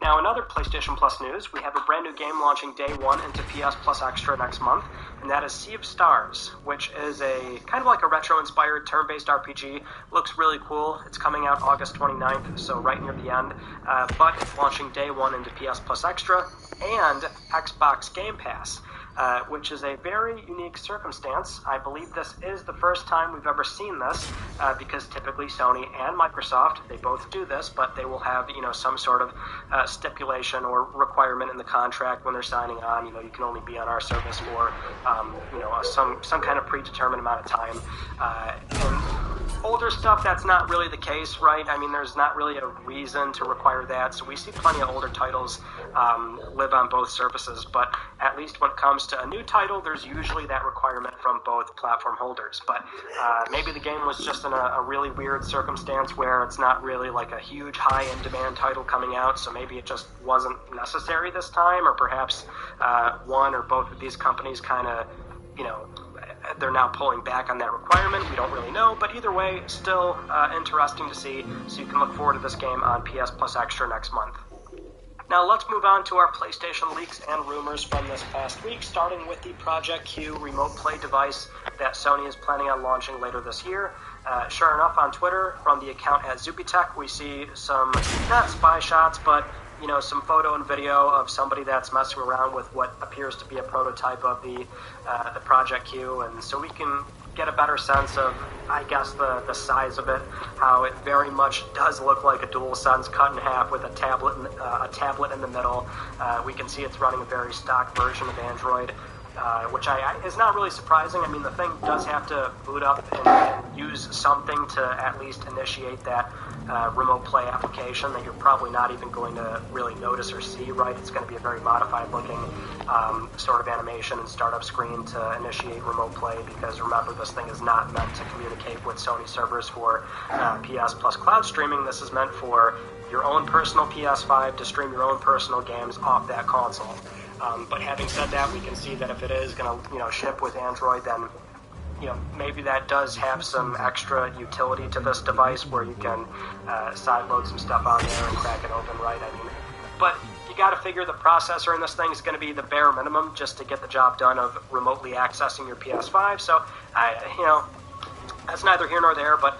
Now, in other PlayStation Plus news, we have a brand new game launching day one into PS Plus Extra next month, and that is Sea of Stars, which is a kind of like a retro-inspired turn-based RPG. Looks really cool. It's coming out August 29th, so right near the end, but it's launching day one into PS Plus Extra and Xbox Game Pass. which is a very unique circumstance. I believe this is the first time we've ever seen this, because typically Sony and Microsoft, they both do this, but they will have, some sort of stipulation or requirement in the contract when they're signing on. You can only be on our service for, some kind of predetermined amount of time. And older stuff, that's not really the case, right? I mean, there's not really a reason to require that. So we see plenty of older titles live on both services, but at least when it comes to a new title, there's usually that requirement from both platform holders. But maybe the game was just in a really weird circumstance where it's not really like a huge high-in-demand title coming out, so maybe it just wasn't necessary this time, or perhaps one or both of these companies kind of, they're now pulling back on that requirement. We don't really know, but either way, still interesting to see, so you can look forward to this game on PS Plus Extra next month. Now let's move on to our PlayStation leaks and rumors from this past week, starting with the Project Q remote play device that Sony is planning on launching later this year. Sure enough, on Twitter, from the account at Zupitech, we see some, not spy shots, but some photo and video of somebody that's messing around with what appears to be a prototype of the Project Q, and so we can get a better sense of, I guess, the size of it, how it very much does look like a DualSense cut in half with a tablet in the middle. We can see it's running a very stock version of Android, which is not really surprising. I mean, the thing does have to boot up and use something to at least initiate that remote play application that you're probably not even going to really notice or see, right? It's going to be a very modified looking sort of animation and startup screen to initiate remote play, because remember, this thing is not meant to communicate with Sony servers for PS Plus cloud streaming. This is meant for your own personal PS5 to stream your own personal games off that console. But having said that, we can see that if it is going to, ship with Android, then, maybe that does have some extra utility to this device where you can sideload some stuff on there and crack it open, right? I mean, but you got to figure the processor in this thing is going to be the bare minimum just to get the job done of remotely accessing your PS5. So, that's neither here nor there, but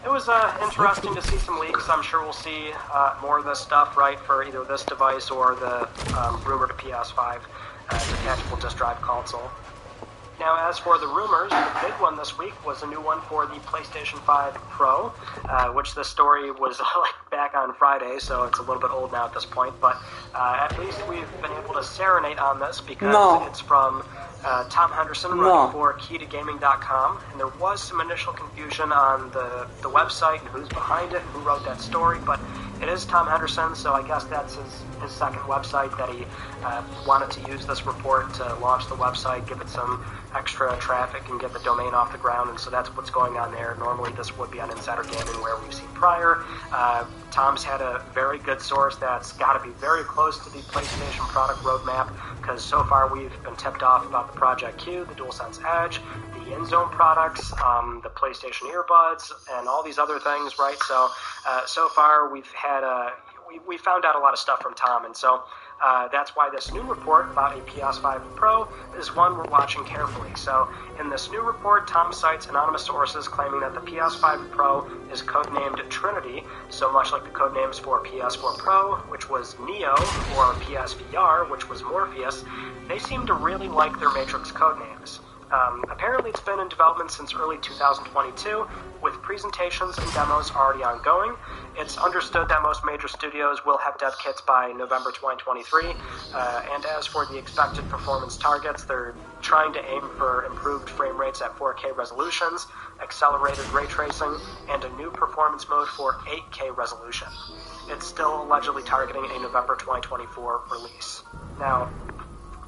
it was interesting to see some leaks. I'm sure we'll see more of this stuff, right, for either this device or the rumored PS5 detachable disk drive console. Now, as for the rumors, the big one this week was a new one for the PlayStation 5 Pro, which the story was back on Friday, so it's a little bit old now at this point, but at least we've been able to serenade on this because it's from Tom Henderson running for KeyToGaming.com, and there was some initial confusion on the website and who's behind it and who wrote that story, but it is Tom Henderson, so I guess that's his second website that he wanted to use this report to launch the website, give it some extra traffic and get the domain off the ground, and so that's what's going on there. Normally this would be on Insider Gaming, where we've seen prior. Tom's had a very good source that's got to be very close to the PlayStation product roadmap, because so far we've been tipped off about the Project Q, the DualSense Edge, the InZone products, the PlayStation earbuds, and all these other things, right? So, so far we've had we found out a lot of stuff from Tom, and so that's why this new report about a PS5 Pro is one we're watching carefully. So in this new report, Tom cites anonymous sources claiming that the PS5 Pro is codenamed Trinity, so much like the codenames for PS4 Pro, which was Neo, or PSVR, which was Morpheus. They seem to really like their Matrix codenames. Apparently it's been in development since early 2022, with presentations and demos already ongoing. It's understood that most major studios will have dev kits by November 2023, and as for the expected performance targets, they're trying to aim for improved frame rates at 4K resolutions, accelerated ray tracing, and a new performance mode for 8K resolution. It's still allegedly targeting a November 2024 release. Now,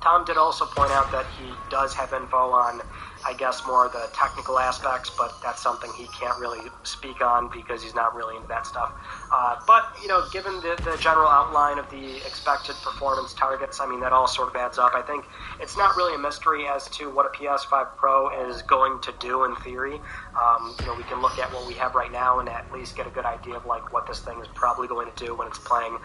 Tom did also point out that he does have info on, I guess, more of the technical aspects, but that's something he can't really speak on because he's not really into that stuff. But, given the general outline of the expected performance targets, I mean, that all sort of adds up. I think it's not really a mystery as to what a PS5 Pro is going to do in theory. We can look at what we have right now and at least get a good idea of what this thing is probably going to do when it's playing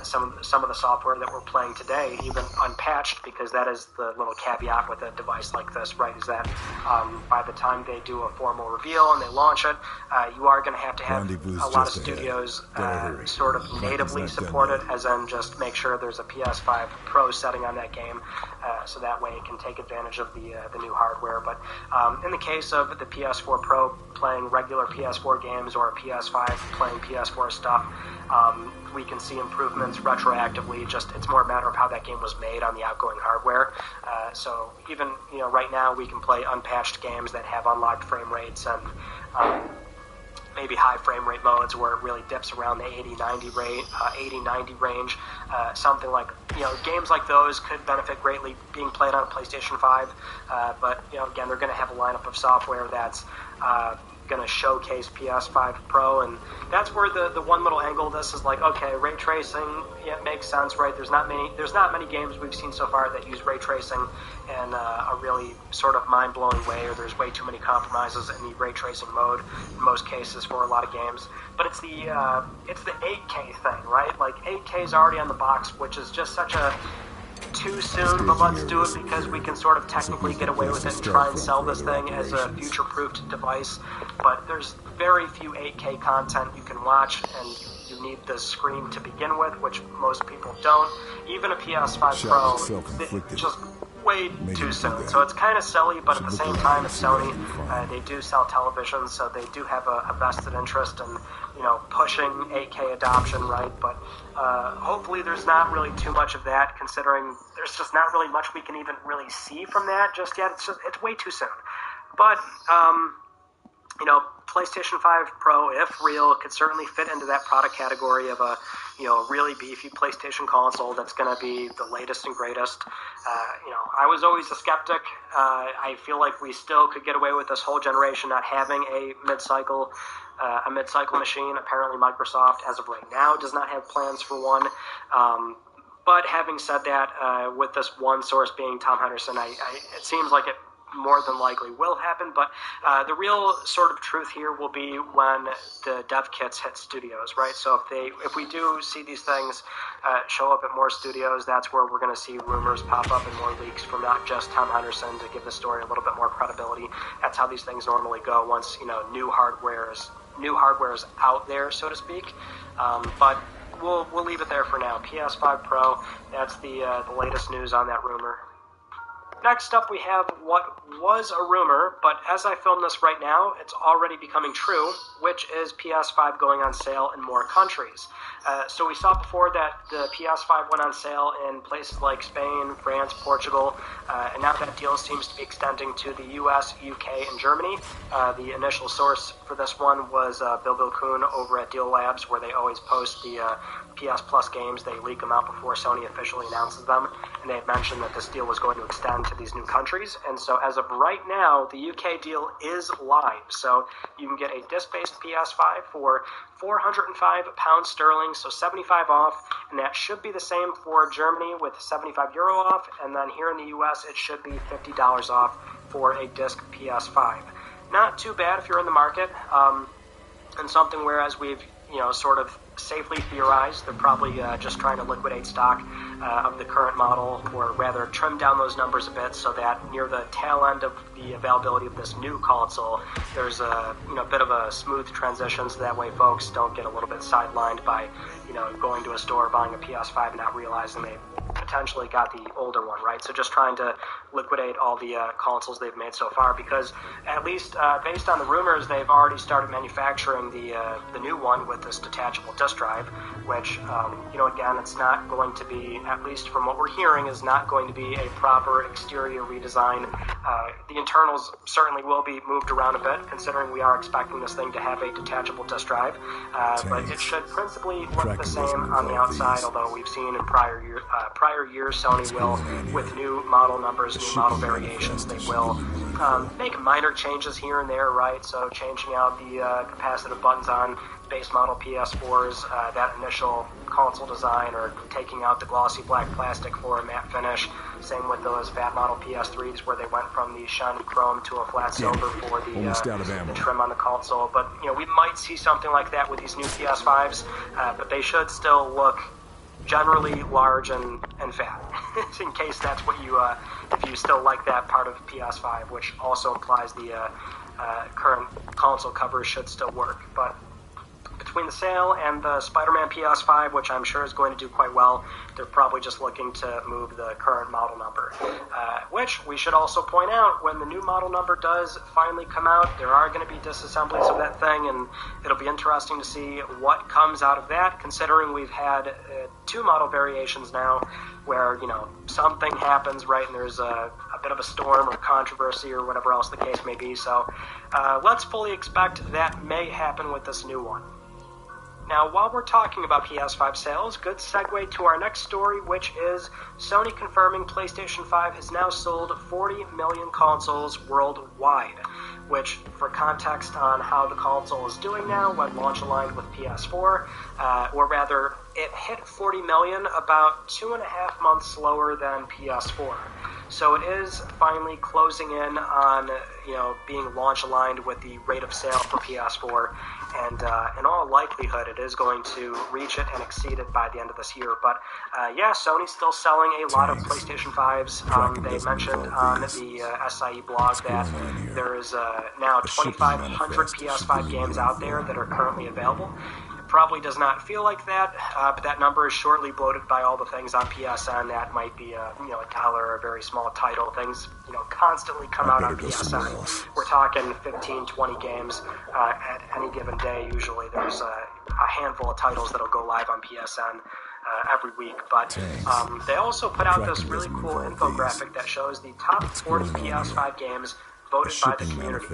some of the software that we're playing today, even unpatched, because that is the little caveat with a device like this, right, is that that by the time they do a formal reveal and they launch it, you are going to have a lot of studios sort of natively support it, as in just make sure there's a PS5 Pro setting on that game, so that way it can take advantage of the new hardware. But in the case of the PS4 Pro playing regular PS4 games or a PS5 playing PS4 stuff, we can see improvements retroactively. Just it's more a matter of how that game was made on the outgoing hardware. So even right now we can play unpatched games that have unlocked frame rates and maybe high frame rate modes where it really dips around the 80-90 range. Something like games like those could benefit greatly being played on a PlayStation 5. But again, they're going to have a lineup of software that's going to showcase PS5 Pro, and that's where the one little angle of this is like, okay, ray tracing, it makes sense, right? There's not many games we've seen so far that use ray tracing in a really sort of mind-blowing way, or there's way too many compromises in the ray tracing mode in most cases for a lot of games. But it's the 8K thing, right? Like 8K is already on the box, which is just such a too soon, but let's do it because we can sort of technically get away with it and try and sell this thing as a future-proofed device. But there's very few 8K content you can watch, and you need the screen to begin with, which most people don't. Even a PS5 Pro, just way too soon. So it's kind of silly, but at the same time, it's Sony. They do sell televisions, so they do have a vested interest in pushing 8K adoption, right? But hopefully there's not really too much of that, considering there's just not really much we can even really see from that just yet. It's way too soon. But PlayStation 5 Pro, if real, could certainly fit into that product category of a really beefy PlayStation console that's going to be the latest and greatest. I was always a skeptic. I feel like we still could get away with this whole generation not having a mid-cycle machine. Apparently Microsoft, as of right now, does not have plans for one. But having said that, with this one source being Tom Henderson, it seems like it more than likely will happen, but the real sort of truth here will be when the dev kits hit studios, right? So if we do see these things show up at more studios, that's where we're going to see rumors pop up and more leaks from not just Tom Henderson to give the story a little bit more credibility. That's how these things normally go once new hardware is out there, so to speak. But we'll leave it there for now. PS5 Pro, that's the latest news on that rumor. Next up, we have what was a rumor, but as I film this right now, it's already becoming true, which is PS5 going on sale in more countries. So we saw before that the PS5 went on sale in places like Spain, France, Portugal, and now that deal seems to be extending to the US, UK, and Germany. The initial source for this one was Bill Kuhn over at Deal Labs, where they always post the PS Plus games. They leak them out before Sony officially announces them, and they had mentioned that this deal was going to extend to these new countries. And so as of right now, the UK deal is live. So you can get a disc-based PS5 for £405 sterling, so 75 off, and that should be the same for Germany with €75 off, and then here in the US it should be $50 off for a disc PS5. Not too bad if you're in the market, and something where, as we've sort of safely theorized, they're probably just trying to liquidate stock of the current model, or rather trim down those numbers a bit so that near the tail end of the availability of this new console, there's a bit of a smooth transition, so that way folks don't get a little bit sidelined by going to a store, buying a PS5 and not realizing they potentially got the older one, right? So just trying to liquidate all the consoles they've made so far, because at least based on the rumors, they've already started manufacturing the new one with this detachable disk drive, which again, it's not going to be, at least from what we're hearing, is not going to be a proper exterior redesign. The internals certainly will be moved around a bit, considering we are expecting this thing to have a detachable disk drive, but it should principally look the same on the outside, although we've seen in prior years Sony will, with new model numbers, new model variations, they will make minor changes here and there, right? So changing out the capacitive buttons on base model PS4s, that initial console design, or taking out the glossy black plastic for a matte finish. Same with those fat model PS3s, where they went from the shiny chrome to a flat silver for the trim on the console. But we might see something like that with these new PS5s, but they should still look generally large and fat, in case that's what you, if you still like that part of PS5, which also implies the current console covers should still work. But between the sale and the Spider-Man PS5, which I'm sure is going to do quite well, they're probably just looking to move the current model number. Which we should also point out, when the new model number does finally come out, there are going to be disassemblies of that thing, and it'll be interesting to see what comes out of that, considering we've had 2 model variations now where, you know, something happens, right, and there's a bit of a storm or controversy or whatever else the case may be. So let's fully expect that may happen with this new one. Now, while we're talking about PS5 sales, good segue to our next story, which is Sony confirming PlayStation 5 has now sold 40 million consoles worldwide, which, for context on how the console is doing now when launch aligned with PS4, or rather, it hit 40 million about 2.5 months slower than PS4. So it is finally closing in on, you know, being launch aligned with the rate of sale for PS4, and in all likelihood, it is going to reach it and exceed it by the end of this year. But yeah, Sony's still selling a lot of PlayStation 5s. They mentioned on the SIE blog that there is now 2,500 PS5 games out there that are currently available. Probably does not feel like that, but that number is shortly bloated by all the things on PSN that might be, you know, $1 or a very small title. Things, you know, constantly come out on PSN. We're talking 15, 20 games at any given day. Usually there's a handful of titles that'll go live on PSN every week. But they also put out this really cool infographic that shows the top 40 PS5 games voted by the community.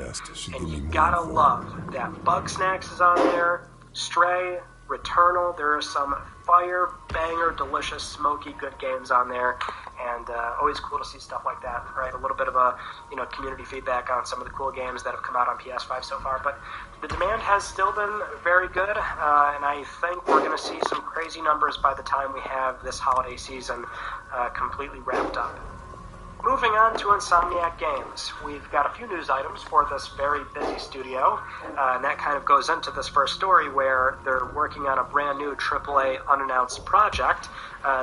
And you gotta love that Bugsnax is on there, Stray, Returnal. There are some fire banger, delicious, smoky, good games on there, and always cool to see stuff like that. Right, a little bit of a, you know, community feedback on some of the cool games that have come out on PS5 so far. But the demand has still been very good, and I think we're going to see some crazy numbers by the time we have this holiday season completely wrapped up. Moving on to Insomniac Games, we've got a few news items for this very busy studio, and that kind of goes into this first story where they're working on a brand new AAA unannounced project.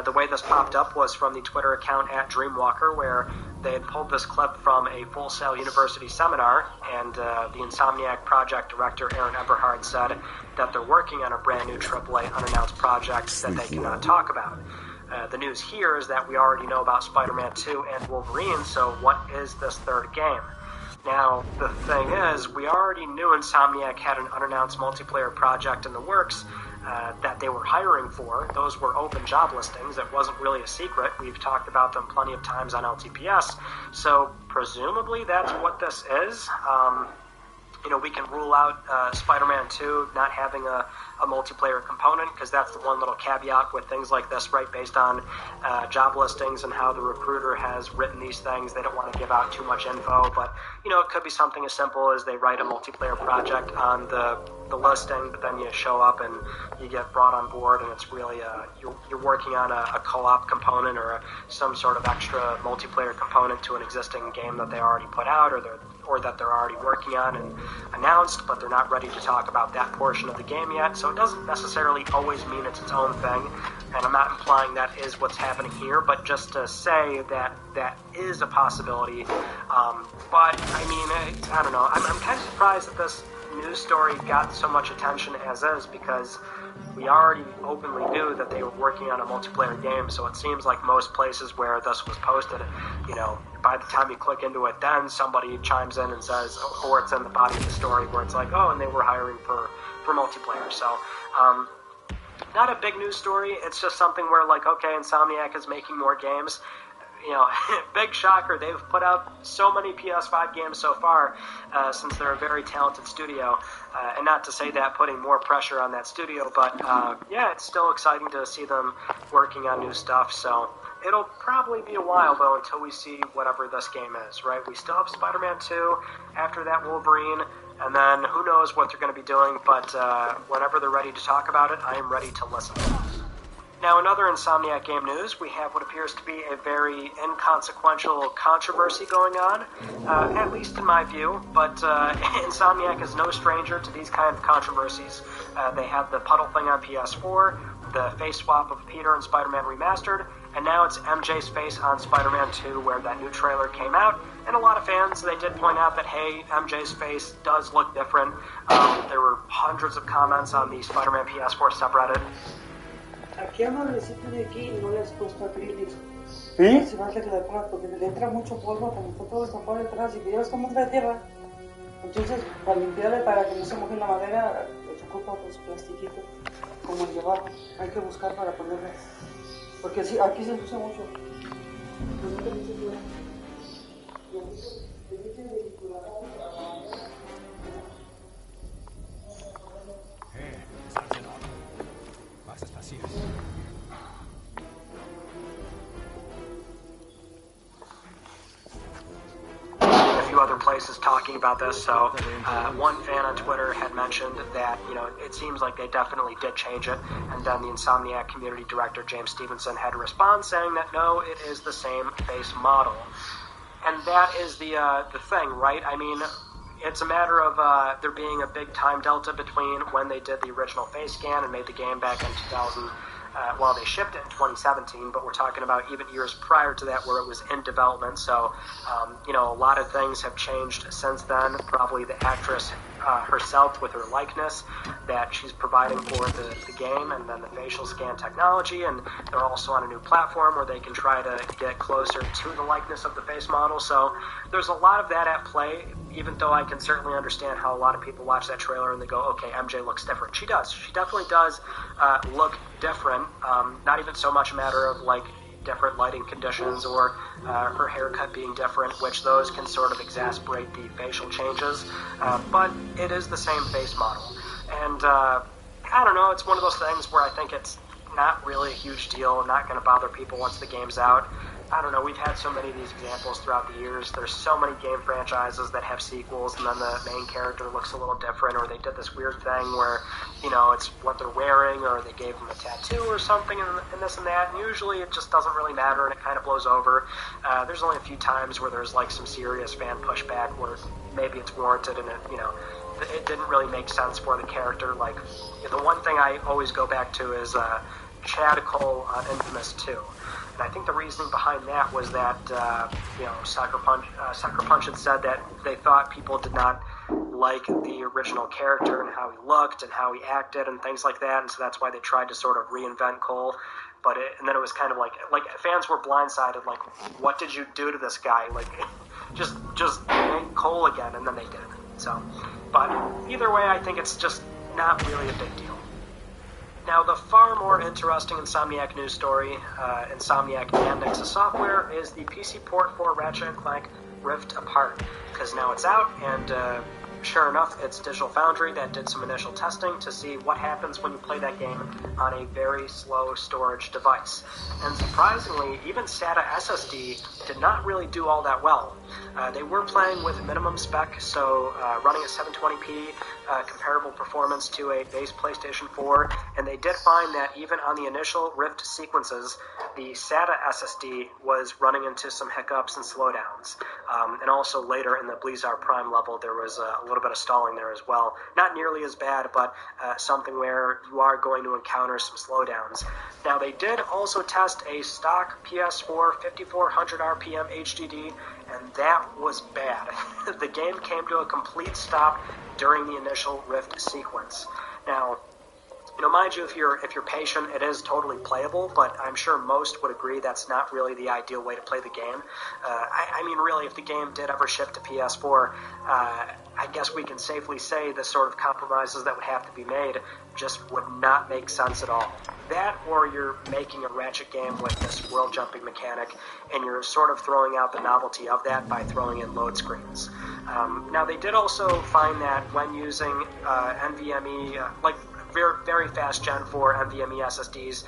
The way this popped up was from the Twitter account @Dreamwalker, where they had pulled this clip from a Full Sail University seminar, and the Insomniac project director Aaron Eberhard said that they're working on a brand new AAA unannounced project that they cannot talk about. The news here is that we already know about Spider-Man 2 and Wolverine, so what is this third game? Now, the thing is, we already knew Insomniac had an unannounced multiplayer project in the works that they were hiring for. Those were open job listings. It wasn't really a secret. We've talked about them plenty of times on LTPS, so presumably that's what this is. You know, we can rule out Spider-Man 2 not having a multiplayer component, because that's the one little caveat with things like this, right, based on job listings and how the recruiter has written these things. They don't want to give out too much info, but, you know, it could be something as simple as they write a multiplayer project on the listing, but then you show up and you get brought on board, and it's really you're working on a co-op component or some sort of extra multiplayer component to an existing game that they already put out, or that they're already working on and announced, but they're not ready to talk about that portion of the game yet. So it doesn't necessarily always mean it's its own thing, and I'm not implying that is what's happening here, but just to say that that is a possibility. But I mean, I don't know. I'm kind of surprised that this news story got so much attention as is, because we already openly knew that they were working on a multiplayer game. So it seems like most places where this was posted, you know, by the time you click into it, then somebody chimes in and says, or it's in the body of the story where it's like, oh, and they were hiring for multiplayer. So not a big news story. It's just something where, like, okay, Insomniac is making more games. You know, big shocker. They've put out so many PS5 games so far, since they're a very talented studio. And not to say that putting more pressure on that studio, but yeah, it's still exciting to see them working on new stuff. So it'll probably be a while, though, until we see whatever this game is, right? We still have Spider-Man 2, after that Wolverine, and then who knows what they're going to be doing, but whenever they're ready to talk about it, I am ready to listen. Now, in other Insomniac game news, we have what appears to be a very inconsequential controversy going on, at least in my view, but Insomniac is no stranger to these kind of controversies. They had the puddle thing on PS4, the face swap of Peter and Spider-Man Remastered, and now it's MJ's face on Spider-Man 2, where that new trailer came out. And a lot of fans, they did point out that, hey, MJ's face does look different. There were hundreds of comments on the Spider-Man PS4 subreddit. Aquí amarrecito de aquí no le has puesto acrílico. ¿Sí? Si vas a que le pongas porque le entra mucho polvo cuando está todo tapado detrás y que llevas como de tierra. Entonces, para limpiarle, para que no se moje la madera, le ocupa pues plastiquito, como el llevar. Hay que buscar para ponerle. Porque sí, aquí se usa mucho. Was ist passiert? A few other places talking about this. So one fan on Twitter had mentioned that, you know, it seems like they definitely did change it, and then the Insomniac community director James Stevenson had to respond saying that no, it is the same face model. And that is the thing, right? I mean, it's a matter of there being a big time delta between when they did the original face scan and made the game back in 2000. Well, they shipped it in 2017, but we're talking about even years prior to that where it was in development. So, you know, a lot of things have changed since then. Probably the actress herself with her likeness that she's providing for the game, and then the facial scan technology. And they're also on a new platform where they can try to get closer to the likeness of the face model. So there's a lot of that at play, even though I can certainly understand how a lot of people watch that trailer and they go, okay, MJ looks different. She does. She definitely does look different. Not even so much a matter of like different lighting conditions or her haircut being different, which those can sort of exacerbate the facial changes. But it is the same face model. And I don't know, it's one of those things where I think it's not really a huge deal and not going to bother people once the game's out. I don't know, we've had so many of these examples throughout the years. There's so many game franchises that have sequels and then the main character looks a little different, or they did this weird thing where, you know, it's what they're wearing, or they gave them a tattoo or something and this and that, and usually it just doesn't really matter and it kind of blows over. There's only a few times where there's like some serious fan pushback where maybe it's warranted and it, you know, it didn't really make sense for the character. Like, the one thing I always go back to is Chad Cole on Infamous 2. And I think the reasoning behind that was that, you know, Sucker Punch had said that they thought people did not like the original character and how he looked and how he acted and things like that, and so that's why they tried to sort of reinvent Cole. But and then it was kind of like fans were blindsided, like, what did you do to this guy? Like, just make Cole again, and then they did. So, but either way, I think it's just not really a big deal. Now, the far more interesting Insomniac news story, Insomniac and Nexus Software, is the PC port for Ratchet & Clank Rift Apart, because now it's out, and sure enough, it's Digital Foundry that did some initial testing to see what happens when you play that game on a very slow storage device. And surprisingly, even SATA SSD did not really do all that well. They were playing with minimum spec, so running at 720p, comparable performance to a base PlayStation 4, and they did find that even on the initial Rift sequences, the SATA SSD was running into some hiccups and slowdowns. And also later in the Blizzard Prime level, there was a little bit of stalling there as well. Not nearly as bad, but something where you are going to encounter some slowdowns. Now, they did also test a stock PS4 5400 RPM HDD, and that was bad. The game came to a complete stop during the initial Rift sequence. Now, you know, mind you, if you're patient, it is totally playable, but I'm sure most would agree that's not really the ideal way to play the game. I mean, really, if the game did ever ship to PS4, I guess we can safely say the sort of compromises that would have to be made just would not make sense at all. That, or you're making a Ratchet game with this world-jumping mechanic, and you're sort of throwing out the novelty of that by throwing in load screens. Now, they did also find that when using NVMe, like very, very fast Gen 4 NVMe SSDs,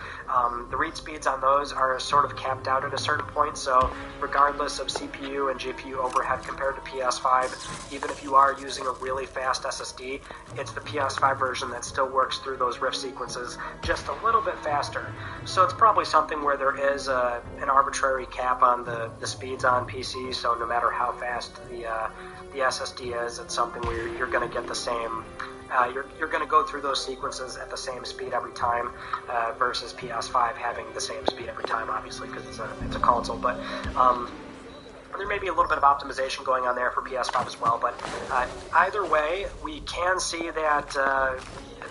the read speeds on those are sort of capped out at a certain point, so regardless of CPU and GPU overhead compared to PS5, even if you are using a really fast SSD, it's the PS5 version that still works through those Rift sequences just a little bit faster. So it's probably something where there is an arbitrary cap on the speeds on PC, so no matter how fast the SSD is, it's something where you're going to get the same you're going to go through those sequences at the same speed every time, versus PS5 having the same speed every time, obviously, because it's a console. But there may be a little bit of optimization going on there for PS5 as well. But either way, we can see that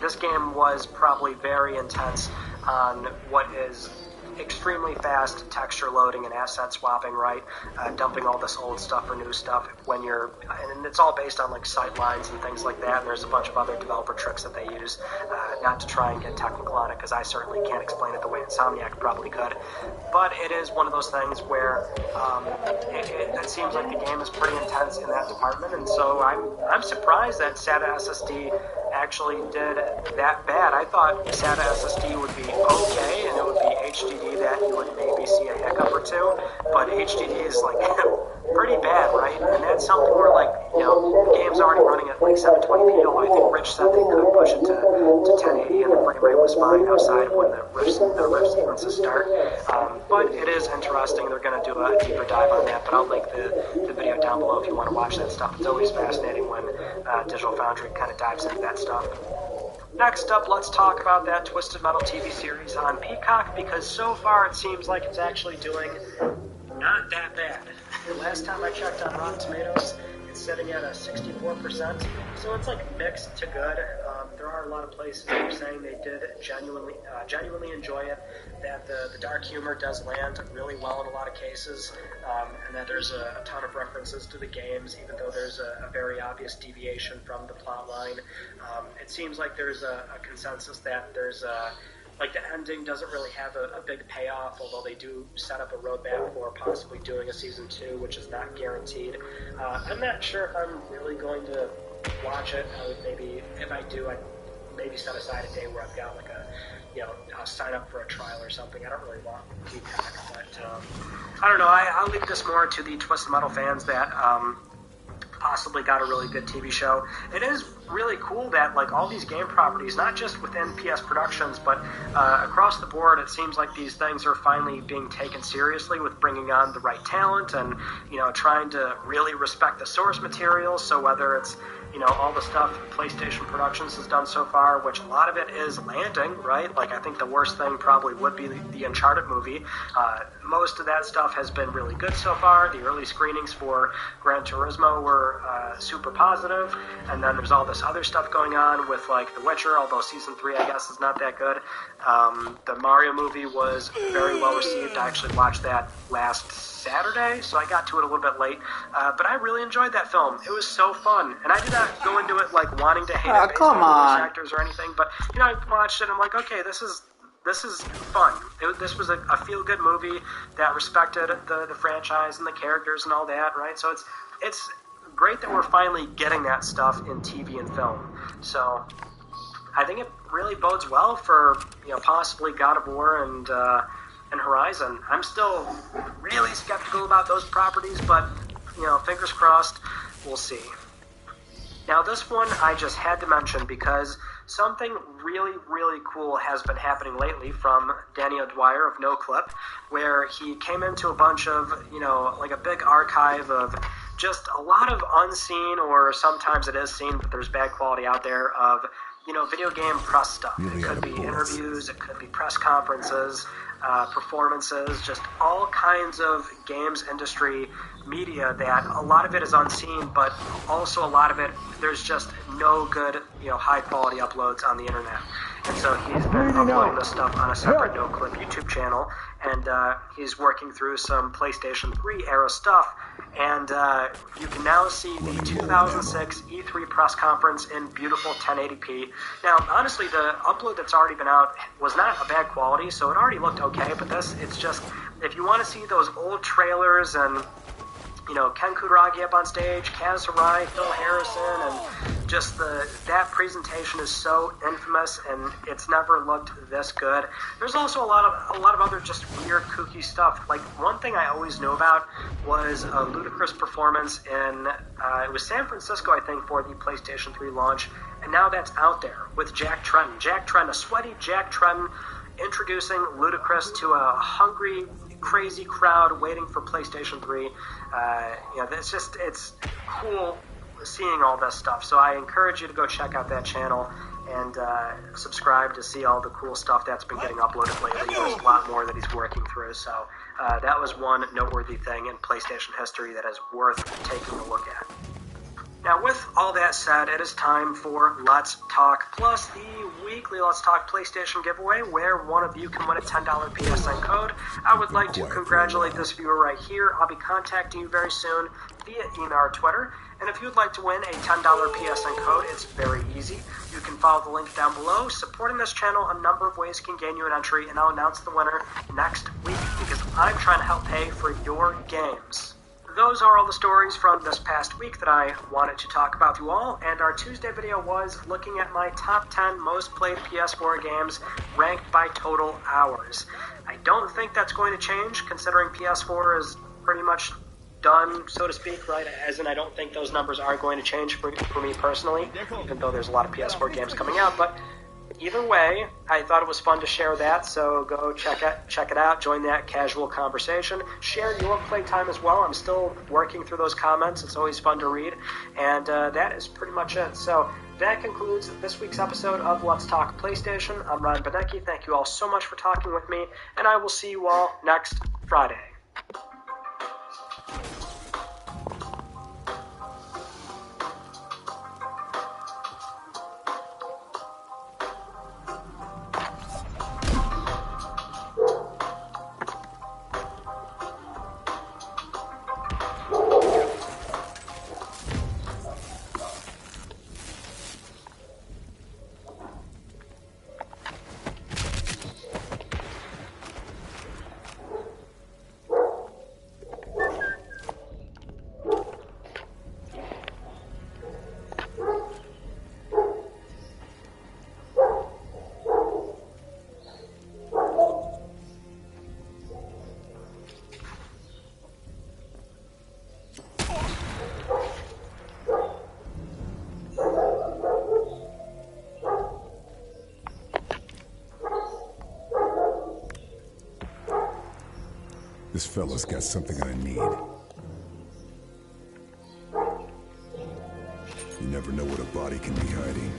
this game was probably very intense on what is extremely fast texture loading and asset swapping, right? Dumping all this old stuff for new stuff when you're, and it's all based on like sight lines and things like that, and there's a bunch of other developer tricks that they use, not to try and get technical on it, because I certainly can't explain it the way Insomniac probably could, but it is one of those things where it seems like the game is pretty intense in that department, and so I'm surprised that SATA SSD actually did that bad. I thought SATA SSD would be okay, and it would be HDD that you would maybe see a hiccup or two, but HDD is like pretty bad, right? And that's something where, like, you know, the game's already running at like 720p, although I think Rich said they could push it to 1080 and the frame rate was fine outside of when the riff sequences start. But it is interesting. They're going to do a deeper dive on that, but I'll link the video down below if you want to watch that stuff. It's always fascinating when Digital Foundry kind of dives into that stuff. Next up, let's talk about that Twisted Metal TV series on Peacock, because so far it seems like it's actually doing not that bad. The last time I checked on Rotten Tomatoes, it's sitting at a 64%, so it's like mixed to good. There are a lot of places that are saying they did genuinely enjoy it, that the dark humor does land really well in a lot of cases, and that there's a ton of references to the games, even though there's a very obvious deviation from the plot line. It seems like there's a consensus that there's like the ending doesn't really have a big payoff, although they do set up a roadmap for possibly doing a season 2, which is not guaranteed. I'm not sure if I'm really going to watch it. I would maybe, if I do, I'd maybe set aside a day where I've got like I'll sign up for a trial or something. I don't really want Peacock, but I don't know. I'll leave this more to the Twisted Metal fans that possibly got a really good TV show. It is really cool that like all these game properties, not just within PS Productions, but across the board, it seems like these things are finally being taken seriously with bringing on the right talent and, you know, trying to really respect the source material. So whether it's, you know, all the stuff PlayStation Productions has done so far, which a lot of it is landing, right? Like, I think the worst thing probably would be the Uncharted movie. Most of that stuff has been really good so far. The early screenings for Gran Turismo were super positive, and then there's all this other stuff going on with, like, The Witcher, although Season 3, I guess, is not that good. The Mario movie was very well received. I actually watched that last Saturday, so I got to it a little bit late, but I really enjoyed that film. It was so fun, and I did not go into it like wanting to hate it based on voice actors or anything, but, you know, I watched it and I'm like, okay, this is fun. This was a feel-good movie that respected the franchise and the characters and all that, right? So it's great that we're finally getting that stuff in TV and film. So I think it really bodes well for, you know, possibly God of War and Horizon. I'm still really skeptical about those properties, but, you know, fingers crossed, we'll see. Now, this one I just had to mention because something really, really cool has been happening lately from Danny O'Dwyer of NoClip, where he came into a bunch of, you know, like a big archive of just a lot of unseen, or sometimes it is seen, but there's bad quality out there, of, you know, video game press stuff. It could be interviews, it could be press conferences, performances, just all kinds of games industry media that a lot of it is unseen, but also a lot of it, there's just no good, you know, high quality uploads on the internet. And so he's been uploading this stuff on a separate NoClip YouTube channel, and he's working through some PlayStation 3 era stuff, and you can now see the 2006 E3 press conference in beautiful 1080p. Now, honestly, the upload that's already been out was not a bad quality, so it already looked okay, but it's just, if you want to see those old trailers and, you know, Ken Kutaragi up on stage, Kaz Hirai, Phil Harrison, and just that presentation is so infamous, and it's never looked this good. There's also a lot of other just weird, kooky stuff. Like, one thing I always knew about was a ludicrous performance in it was San Francisco, I think, for the PlayStation 3 launch, and now that's out there with Jack Tretton, a sweaty Jack Tretton, introducing Ludacris to a hungry, crazy crowd waiting for PlayStation 3. You know, it's cool seeing all this stuff. So I encourage you to go check out that channel and subscribe to see all the cool stuff that's been getting uploaded lately. There's a lot more that he's working through. So that was one noteworthy thing in PlayStation history that is worth taking a look at. Now, with all that said, it is time for Let's Talk Plus, the weekly Let's Talk PlayStation giveaway, where one of you can win a $10 PSN code. I would like to congratulate this viewer right here. I'll be contacting you very soon via email or Twitter. And if you'd like to win a $10 PSN code, it's very easy. You can follow the link down below. Supporting this channel, a number of ways can gain you an entry, and I'll announce the winner next week because I'm trying to help pay for your games. Those are all the stories from this past week that I wanted to talk about with you all, and our Tuesday video was looking at my top 10 most played PS4 games ranked by total hours. I don't think that's going to change, considering PS4 is pretty much done, so to speak, right? As in, I don't think those numbers are going to change for me personally, even though there's a lot of PS4 games coming out, but either way, I thought it was fun to share that, so go check it out, join that casual conversation, share your playtime as well. I'm still working through those comments. It's always fun to read, and that is pretty much it. So that concludes this week's episode of Let's Talk PlayStation. I'm Ryan Benecki. Thank you all so much for talking with me, and I will see you all next Friday. This fella's got something I need. You never know what a body can be hiding.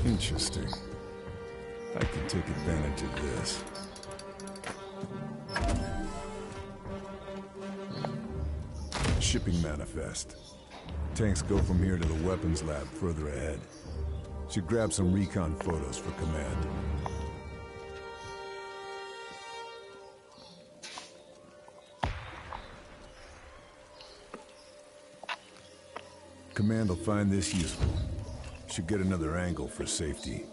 Interesting. I can take advantage of this. Shipping manifest. Tanks go from here to the weapons lab further ahead. Should grab some recon photos for command. Command will find this useful. Should get another angle for safety.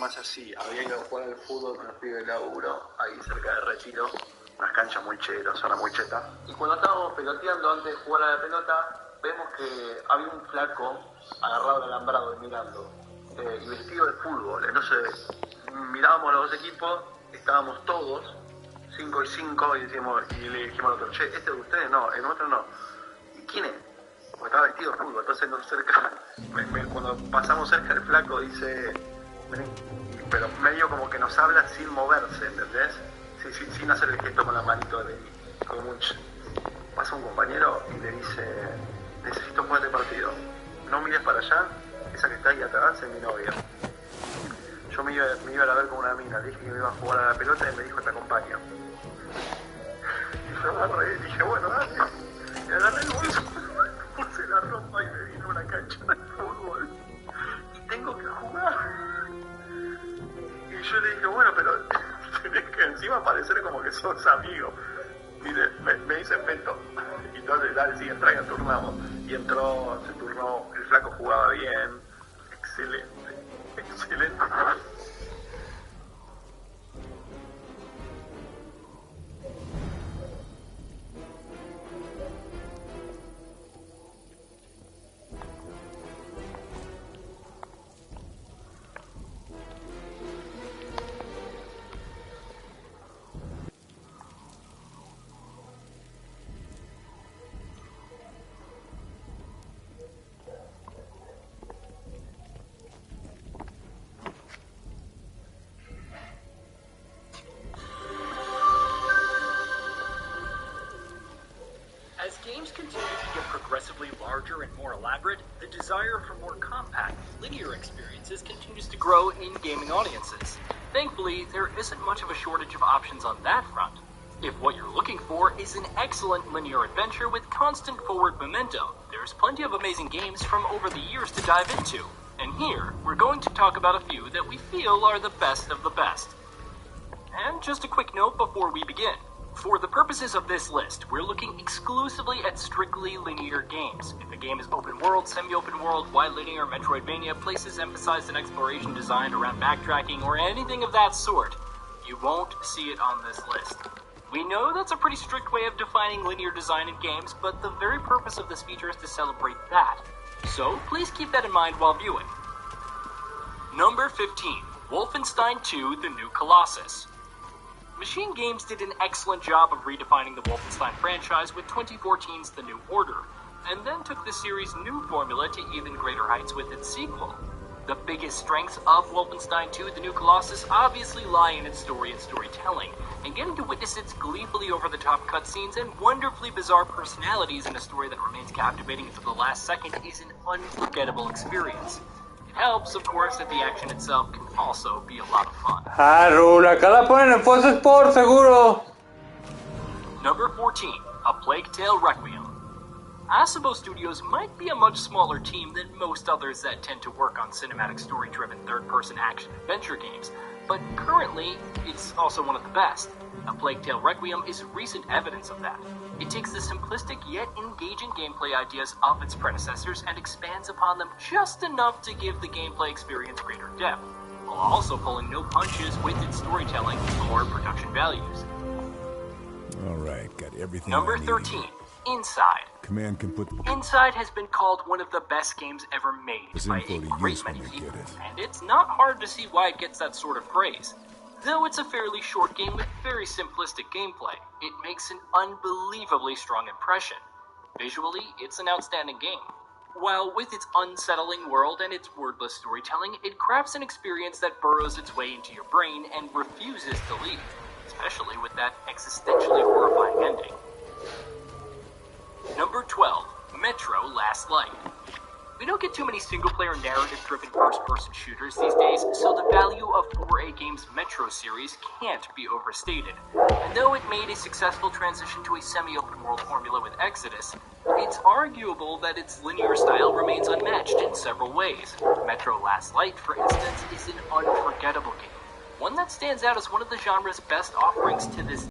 más así. Había ido a jugar al fútbol con los pibes del laburo, ahí cerca de Retiro. Unas canchas muy chetas, zona muy cheta. Y cuando estábamos peloteando antes de jugar a la pelota, vemos que había un flaco agarrado al alambrado y mirando. Y vestido de fútbol. Entonces mirábamos los dos equipos, estábamos todos, 5 y 5, y le dijimos al otro, che, ¿este es de ustedes? No, el nuestro no. ¿Y quién es? Porque estaba vestido de fútbol. Entonces nos cerca, cuando pasamos cerca el flaco dice, pero medio como que nos habla sin moverse, ¿entendés? Sin hacer el gesto con la manito de como un pasa un compañero y le dice, necesito jugar este partido, no mires para allá, esa que está ahí atrás es mi novia. Yo me iba a ver con una mina, le dije que me iba a jugar a la pelota y me dijo, te acompaño. Y yo agarré y dije, bueno, dale. Y agarré el bolso, puse la ropa y me vine a una cancha de fútbol. Y tengo que jugar. Y yo le dije, bueno, pero tenés que encima parecer como que sos amigo. Mire, me dice Peto. Y entonces, dale, sí, entra y nos turnamos. Y entró, se turnó, el flaco jugaba bien. Excelente, excelente. As games continue to get progressively larger and more elaborate, the desire for more compact, linear experiences continues to grow in gaming audiences. Thankfully, there isn't much of a shortage of options on that front. If what you're looking for is an excellent linear adventure with constant forward momentum, there's plenty of amazing games from over the years to dive into. And here, we're going to talk about a few that we feel are the best of the best. And just a quick note before we begin. For the purposes of this list, we're looking exclusively at strictly linear games. If a game is open world, semi-open world, wide linear, Metroidvania, places emphasized in exploration designed around backtracking, or anything of that sort, you won't see it on this list. We know that's a pretty strict way of defining linear design in games, but the very purpose of this feature is to celebrate that. So please keep that in mind while viewing. Number 15, Wolfenstein 2: The New Colossus. Machine Games did an excellent job of redefining the Wolfenstein franchise with 2014's The New Order, and then took the series' new formula to even greater heights with its sequel. The biggest strengths of Wolfenstein 2: The New Colossus obviously lie in its story and storytelling, and getting to witness its gleefully over-the-top cutscenes and wonderfully bizarre personalities in a story that remains captivating until the last second is an unforgettable experience. It helps, of course, that the action itself can also be a lot of fun. Raúl, acá la ponen en Fox Sports, seguro. Number 14, A Plague Tale Requiem. Asobo Studios might be a much smaller team than most others that tend to work on cinematic story-driven third-person action-adventure games, but currently, it's also one of the best. A Plague Tale Requiem is recent evidence of that. It takes the simplistic yet engaging gameplay ideas of its predecessors and expands upon them just enough to give the gameplay experience greater depth, while also pulling no punches with its storytelling or production values. Alright, got everything Number I need. 13, Inside. Command can put the Inside has been called one of the best games ever made by a great many people, and it's not hard to see why it gets that sort of praise. Though it's a fairly short game with very simplistic gameplay, it makes an unbelievably strong impression. Visually, it's an outstanding game. While with its unsettling world and its wordless storytelling, it crafts an experience that burrows its way into your brain and refuses to leave, especially with that existentially horrifying ending. Number 12, Metro Last Light. We don't get too many single-player narrative-driven first-person shooters these days, so the value of 4A Games' Metro series can't be overstated. And though it made a successful transition to a semi-open world formula with Exodus, it's arguable that its linear style remains unmatched in several ways. Metro Last Light, for instance, is an unforgettable game, one that stands out as one of the genre's best offerings to this